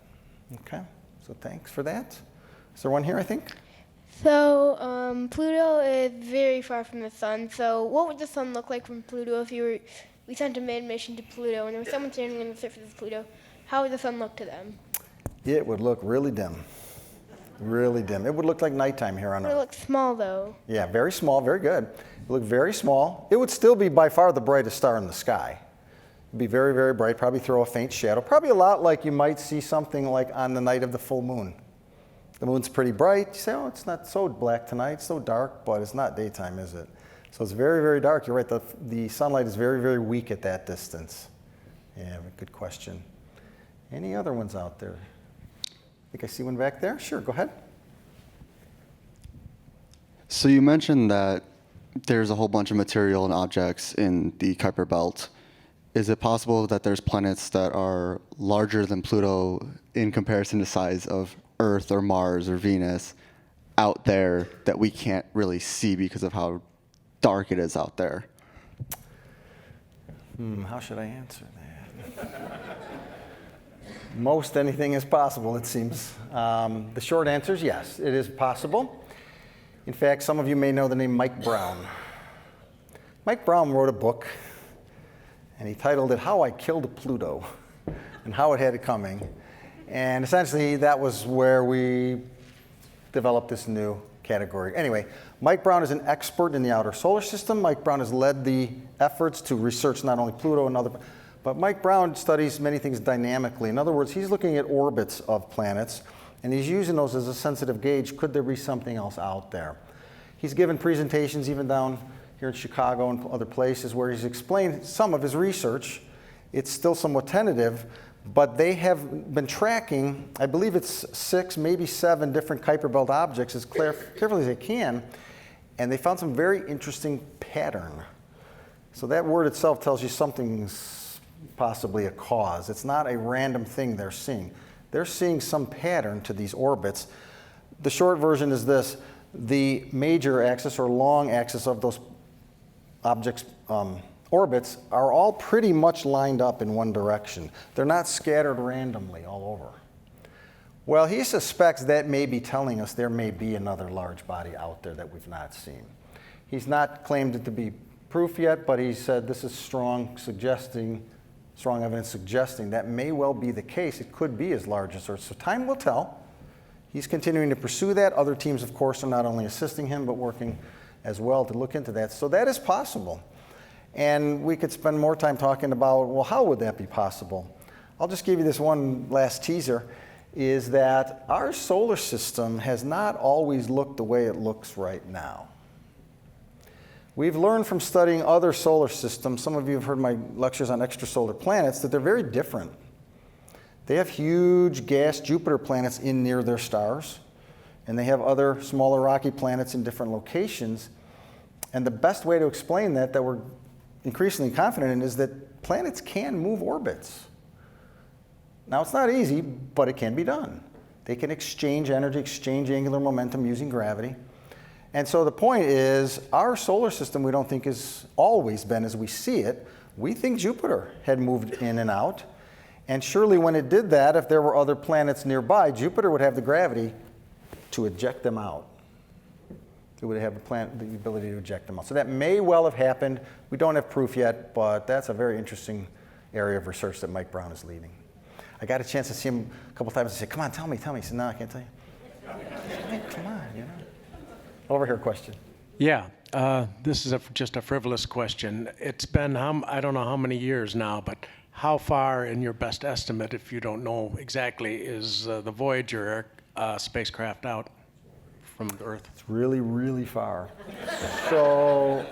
Okay, so thanks for that. Is there one here, I think? So Pluto is very far from the sun. So what would the sun look like from Pluto if we sent a manned mission to Pluto and there was someone standing on the surface of Pluto? How would the sun look to them? It would look really dim. Really dim. It would look like nighttime here on It would Earth. look small, though. Yeah, very small, very good. It would look very small. It would still be by far the brightest star in the sky. It would be very, very bright, probably throw a faint shadow. Probably a lot like you might see something like on the night of the full moon. The moon's pretty bright. You say, oh, it's not so black tonight, it's so dark, but it's not daytime, is it? So it's very, very dark. You're right, the sunlight is very, very weak at that distance. Yeah, good question. Any other ones out there? I think I see one back there. Sure, go ahead. So you mentioned that there's a whole bunch of material and objects in the Kuiper Belt. Is it possible that there's planets that are larger than Pluto in comparison to size of Earth or Mars or Venus out there that we can't really see because of how dark it is out there? How should I answer that? Most anything is possible, it seems. The short answer is yes, it is possible. In fact, some of you may know the name Mike Brown. Mike Brown wrote a book, and he titled it How I Killed Pluto, and how it had it coming. And essentially, that was where we developed this new category. Anyway, Mike Brown is an expert in the outer solar system. Mike Brown has led the efforts to research not only Pluto and other, but Mike Brown studies many things dynamically. In other words, he's looking at orbits of planets, and he's using those as a sensitive gauge. Could there be something else out there? He's given presentations even down here in Chicago and other places where he's explained some of his research. It's still somewhat tentative, but they have been tracking, I believe it's 6, maybe 7 different Kuiper Belt objects as carefully as they can, and they found some very interesting pattern. So that word itself tells you something's possibly a cause. It's not a random thing they're seeing. They're seeing some pattern to these orbits. The short version is this: the major axis or long axis of those objects' orbits are all pretty much lined up in one direction. They're not scattered randomly all over. Well, he suspects that may be telling us there may be another large body out there that we've not seen. He's not claimed it to be proof yet, but he said this is strong, suggesting strong evidence suggesting that may well be the case. It could be as large as Earth. So time will tell. He's continuing to pursue that. Other teams, of course, are not only assisting him, but working as well to look into that. So that is possible. And we could spend more time talking about, well, how would that be possible? I'll just give you this one last teaser, is that our solar system has not always looked the way it looks right now. We've learned from studying other solar systems, some of you have heard my lectures on extrasolar planets, that they're very different. They have huge gas Jupiter planets in near their stars, and they have other smaller rocky planets in different locations. And the best way to explain that we're increasingly confident in, is that planets can move orbits. Now, it's not easy, but it can be done. They can exchange energy, exchange angular momentum using gravity. And so the point is, our solar system we don't think has always been as we see it. We think Jupiter had moved in and out. And surely when it did that, if there were other planets nearby, Jupiter would have the gravity to eject them out. It would have the ability to eject them out. So that may well have happened. We don't have proof yet, but that's a very interesting area of research that Mike Brown is leading. I got a chance to see him a couple times and say, come on, tell me. He said, no, I can't tell you. Hey, come on, you know. Over here, question. Yeah, this is just a frivolous question. It's been, I don't know how many years now, but how far, in your best estimate, if you don't know exactly, is the Voyager spacecraft out from the Earth? It's really, really far. So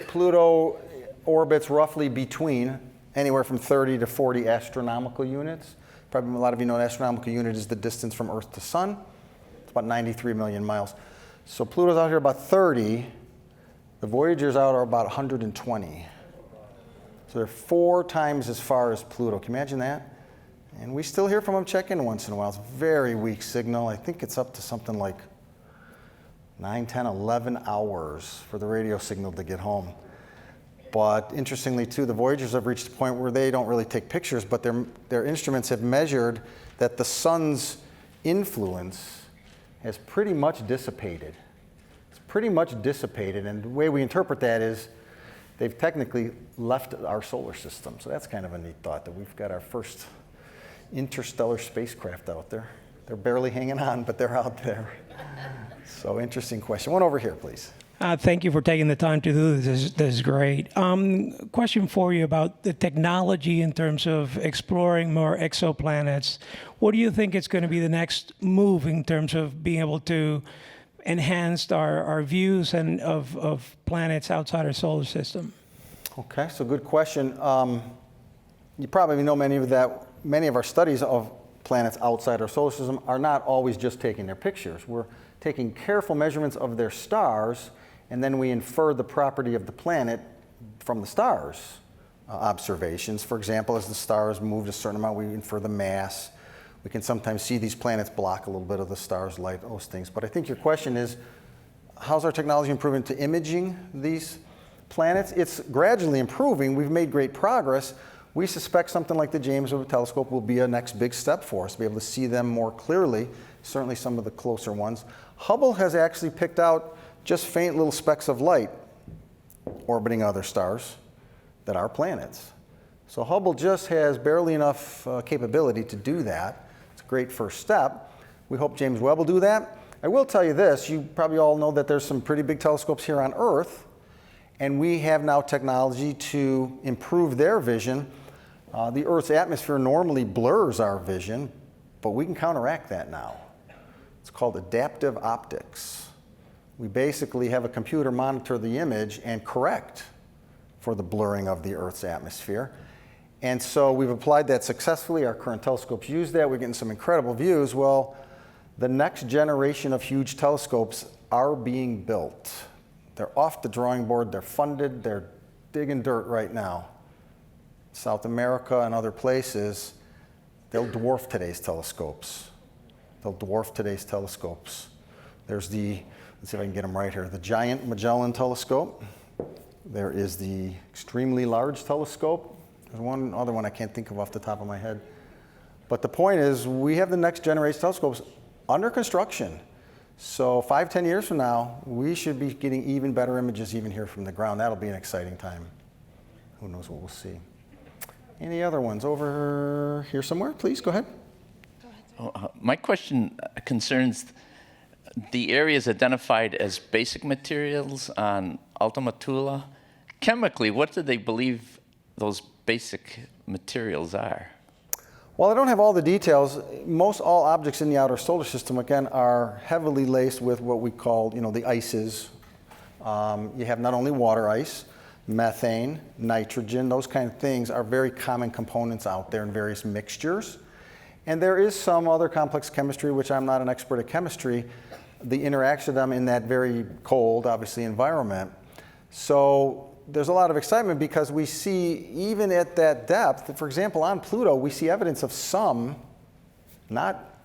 Pluto orbits roughly between anywhere from 30 to 40 astronomical units. Probably a lot of you know an astronomical unit is the distance from Earth to Sun. It's about 93 million miles. So Pluto's out here about 30. The Voyagers out are about 120. So they're 4 times as far as Pluto. Can you imagine that? And we still hear from them check in once in a while. It's a very weak signal. I think it's up to something like 9, 10, 11 hours for the radio signal to get home. But interestingly, too, the Voyagers have reached a point where they don't really take pictures, but their instruments have measured that the sun's influence has pretty much dissipated. It's pretty much dissipated, and the way we interpret that is they've technically left our solar system. So that's kind of a neat thought, that we've got our first interstellar spacecraft out there. They're barely hanging on, but they're out there. So interesting question. One over here, please. Thank you for taking the time to do this. This is great. Question for you about the technology in terms of exploring more exoplanets. What do you think is going to be the next move in terms of being able to enhance our views and of planets outside our solar system? Okay, so good question. You probably know many of our studies of planets outside our solar system are not always just taking their pictures. We're taking careful measurements of their stars, and then we infer the property of the planet from the stars' observations. For example, as the stars move a certain amount, we infer the mass. We can sometimes see these planets block a little bit of the star's light, those things. But I think your question is, how's our technology improving to imaging these planets? It's gradually improving. We've made great progress. We suspect something like the James Webb Telescope will be a next big step for us, to be able to see them more clearly, certainly some of the closer ones. Hubble has actually picked out just faint little specks of light orbiting other stars that are planets. So Hubble just has barely enough capability to do that. It's a great first step. We hope James Webb will do that. I will tell you this, you probably all know that there's some pretty big telescopes here on Earth, and we have now technology to improve their vision. The Earth's atmosphere normally blurs our vision, but we can counteract that now. It's called adaptive optics. We basically have a computer monitor the image and correct for the blurring of the Earth's atmosphere. And so we've applied that successfully. Our current telescopes use that. We're getting some incredible views. Well, the next generation of huge telescopes are being built. They're off the drawing board. They're funded. They're digging dirt right now. South America and other places, they'll dwarf today's telescopes. They'll dwarf today's telescopes. There's the, let's see if I can get them right here, the Giant Magellan Telescope. There is the Extremely Large Telescope. There's one other one I can't think of off the top of my head. But the point is, we have the next generation telescopes under construction. So 5-10 years from now, we should be getting even better images even here from the ground. That'll be an exciting time. Who knows what we'll see. Any other ones over here somewhere? Please, go ahead. My question concerns the areas identified as basic materials on Ultima Thule. Chemically, what do they believe those basic materials are? Well, I don't have all the details. Most all objects in the outer solar system, again, are heavily laced with what we call, the ices. You have not only water ice, methane, nitrogen, those kind of things are very common components out there in various mixtures. And there is some other complex chemistry, which I'm not an expert at chemistry, the interaction of them in that very cold, obviously, environment. So there's a lot of excitement because we see, even at that depth, for example, on Pluto, we see evidence of some, not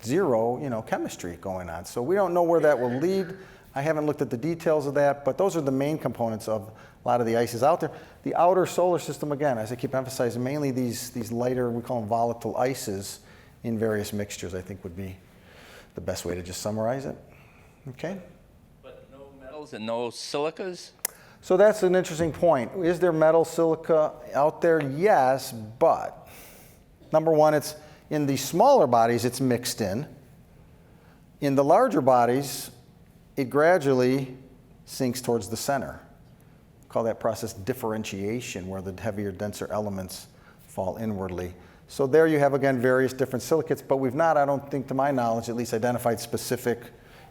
zero, chemistry going on. So we don't know where that will lead. I haven't looked at the details of that, but those are the main components of a lot of the ices out there. The outer solar system, again, as I keep emphasizing, mainly these lighter, we call them volatile ices in various mixtures, I think would be the best way to just summarize it. Okay? But no metals and no silicas? So that's an interesting point. Is there metal, silica out there? Yes, but number one, it's in the smaller bodies, it's mixed in. In the larger bodies, it gradually sinks towards the center. We call that process differentiation, where the heavier, denser elements fall inwardly. So there you have, again, various different silicates, but we've not, I don't think to my knowledge, at least identified specific,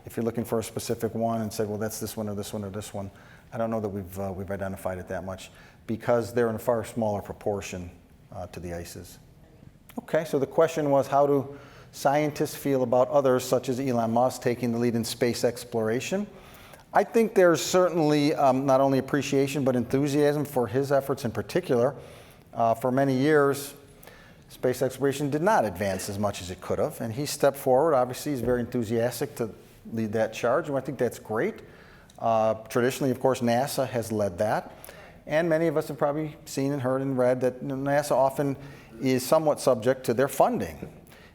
if you're looking for a specific one and said, well, that's this one or this one or this one. I don't know that we've identified it that much because they're in a far smaller proportion to the ices. Okay, so the question was, how do scientists feel about others, such as Elon Musk, taking the lead in space exploration? I think there's certainly not only appreciation but enthusiasm for his efforts in particular. For many years, space exploration did not advance as much as it could have, and he stepped forward. Obviously, he's very enthusiastic to lead that charge, and I think that's great. Traditionally, of course, NASA has led that, and many of us have probably seen and heard and read that NASA often is somewhat subject to their funding.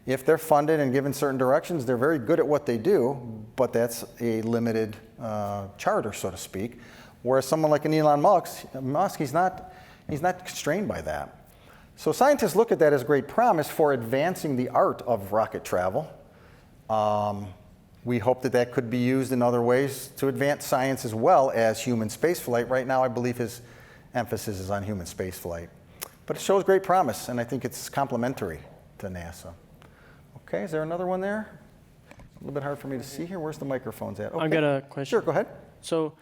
If they're funded and given certain directions, they're very good at what they do, but that's a limited charter, so to speak. Whereas someone like an Elon Musk, he's not constrained by that. So scientists look at that as great promise for advancing the art of rocket travel. We hope that that could be used in other ways to advance science as well as human spaceflight. Right now, I believe his emphasis is on human spaceflight. But it shows great promise, and I think it's complementary to NASA. Okay, is there another one there? A little bit hard for me to see here. Where's the microphones at? Okay. I've got a question. Sure, go ahead. So,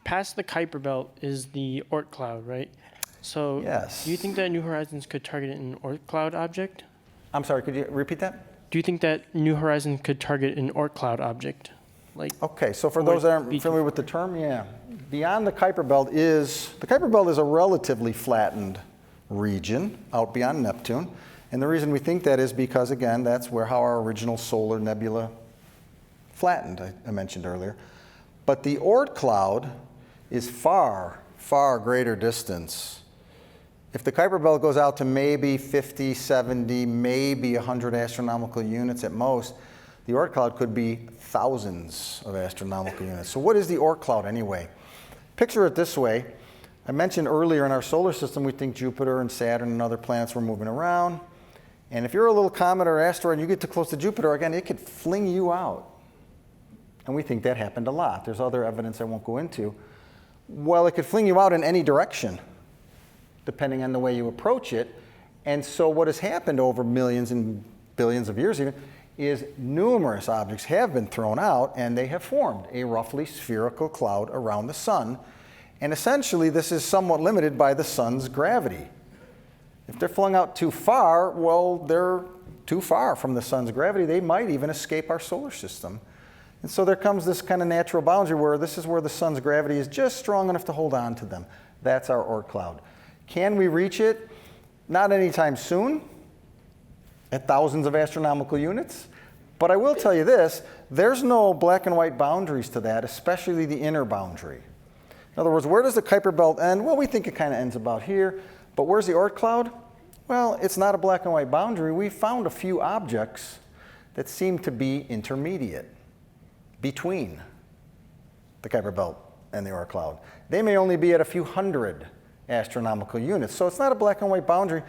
past the Kuiper Belt is the Oort cloud, right? So, yes. Do you think that New Horizons could target an Oort cloud object? I'm sorry, could you repeat that? Do you think that New Horizons could target an Oort cloud object? Okay, so for those that aren't familiar with the term, yeah. Beyond the Kuiper Belt is a relatively flattened region out beyond Neptune. And the reason we think that is because, again, that's how our original solar nebula flattened, I mentioned earlier. But the Oort cloud is far, far greater distance. If the Kuiper Belt goes out to maybe 50, 70, maybe 100 astronomical units at most, the Oort cloud could be thousands of astronomical units. So what is the Oort cloud anyway? Picture it this way. I mentioned earlier in our solar system, we think Jupiter and Saturn and other planets were moving around. And if you're a little comet or asteroid and you get too close to Jupiter, again, it could fling you out. And we think that happened a lot. There's other evidence I won't go into. Well, it could fling you out in any direction, depending on the way you approach it. And so what has happened over millions and billions of years even is numerous objects have been thrown out and they have formed a roughly spherical cloud around the sun. And essentially, this is somewhat limited by the sun's gravity. If they're flung out too far, well, they're too far from the sun's gravity. They might even escape our solar system. And so there comes this kind of natural boundary where this is where the sun's gravity is just strong enough to hold on to them. That's our Oort cloud. Can we reach it? Not anytime soon, at thousands of astronomical units. But I will tell you this, there's no black and white boundaries to that, especially the inner boundary. In other words, where does the Kuiper Belt end? Well, we think it kind of ends about here. But where's the Oort cloud? Well, it's not a black and white boundary. We found a few objects that seem to be intermediate between the Kuiper Belt and the Oort cloud. They may only be at a few hundred astronomical units. So it's not a black and white boundary.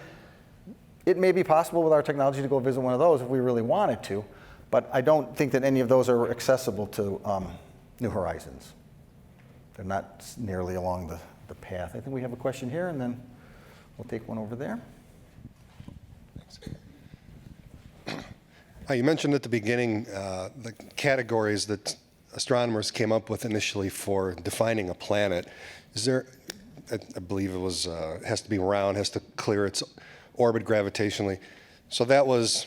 It may be possible with our technology to go visit one of those if we really wanted to, but I don't think that any of those are accessible to New Horizons. They're not nearly along the path. I think we have a question here, and then we'll take one over there. You mentioned at the beginning the categories that astronomers came up with initially for defining a planet. Is there, I believe it was, has to be round, has to clear its orbit gravitationally. So that was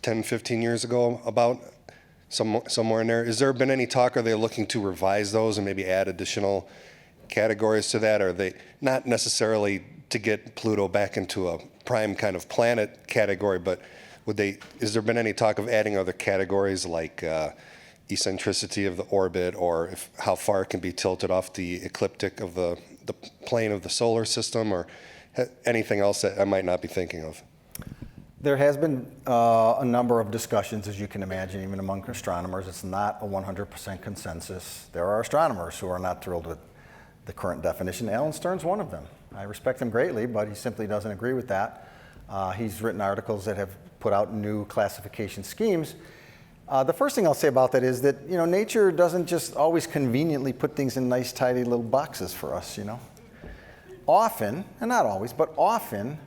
10, 15 years ago, about somewhere in there. Has there been any talk, are they looking to revise those and maybe add additional categories to that? Are they not necessarily to get Pluto back into a prime kind of planet category, but has there been any talk of adding other categories like eccentricity of the orbit, or how far it can be tilted off the ecliptic of the plane of the solar system, or anything else that I might not be thinking of? There has been a number of discussions, as you can imagine, even among astronomers. It's not a 100% consensus. There are astronomers who are not thrilled with the current definition. Alan Stern's one of them. I respect him greatly, but he simply doesn't agree with that. He's written articles that have put out new classification schemes. The first thing I'll say about that is that, nature doesn't just always conveniently put things in nice, tidy little boxes for us, Often, and not always, but often,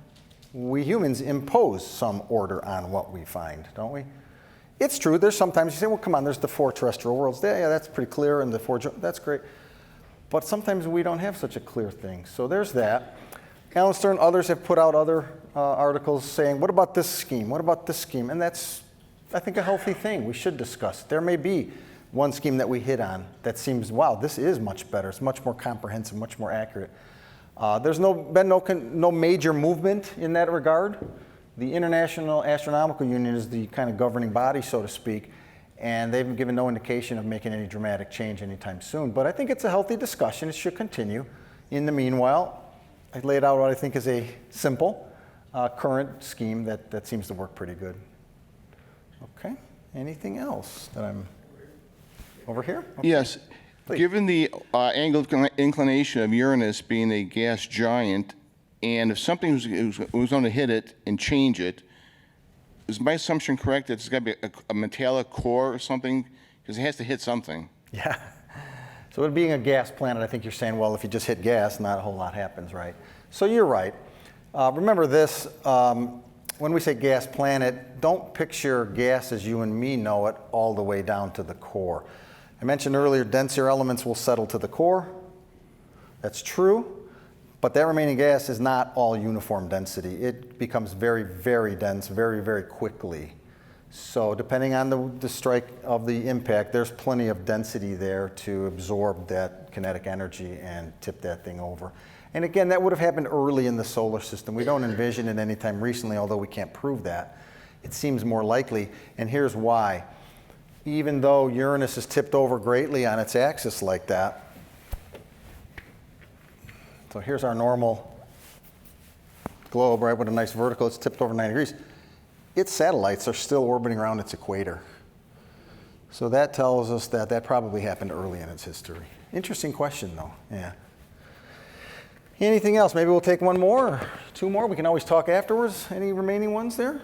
we humans impose some order on what we find, don't we? It's true, there's sometimes you say, well, come on, there's the 4 terrestrial worlds. Yeah, that's pretty clear, and the 4, that's great. But sometimes we don't have such a clear thing. So there's that. Alan Stern, others have put out other articles saying, what about this scheme? What about this scheme? And that's, I think, a healthy thing we should discuss. There may be one scheme that we hit on that seems, wow, this is much better. It's much more comprehensive, much more accurate. There's been no major movement in that regard. The International Astronomical Union is the kind of governing body, so to speak, and they've given no indication of making any dramatic change anytime soon. But I think it's a healthy discussion. It should continue. In the meanwhile, I laid out what I think is a simple, current scheme that seems to work pretty good. Okay. Anything else that I'm over here? Okay. Yes. Please. Given the angle of inclination of Uranus being a gas giant, and if something was going to hit it and change it, is my assumption correct that it's got to be a metallic core or something? Because it has to hit something. Yeah. So it being a gas planet, I think you're saying, well, if you just hit gas, not a whole lot happens, right? So you're right. Remember this, when we say gas planet, don't picture gas as you and me know it all the way down to the core. I mentioned earlier, denser elements will settle to the core. That's true, but that remaining gas is not all uniform density. It becomes very, very dense very, very quickly. So depending on the strike of the impact, there's plenty of density there to absorb that kinetic energy and tip that thing over. And again, that would have happened early in the solar system. We don't envision it anytime recently, although we can't prove that. It seems more likely, and here's why. Even though Uranus is tipped over greatly on its axis like that, so here's our normal globe, right, with a nice vertical, it's tipped over 90 degrees. Its satellites are still orbiting around its equator. So that tells us that that probably happened early in its history. Interesting question, though, yeah. Anything else? Maybe we'll take one more, or 2 more. We can always talk afterwards. Any remaining ones there?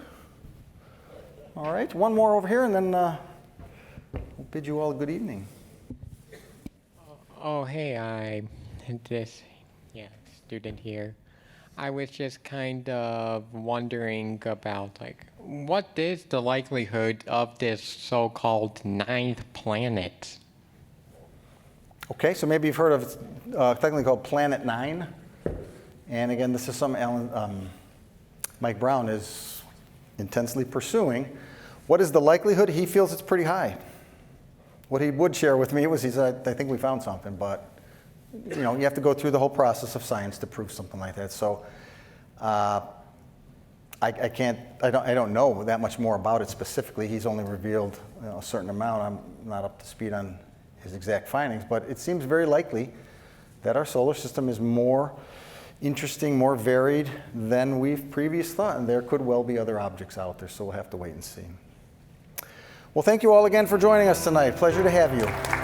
All right, one more over here, and then we'll bid you all a good evening. Oh, hey, I'm this student here. I was just kind of wondering about, what is the likelihood of this so-called 9th planet? Okay, so maybe you've heard of technically called Planet 9. And again, this is something Mike Brown is intensely pursuing. What is the likelihood? He feels it's pretty high. What he would share with me was he said, I think we found something, but you have to go through the whole process of science to prove something like that. So I don't know that much more about it specifically. He's only revealed a certain amount. I'm not up to speed on his exact findings, but it seems very likely that our solar system is more interesting, more varied than we've previously thought, and there could well be other objects out there, so we'll have to wait and see. Well, thank you all again for joining us tonight. Pleasure to have you.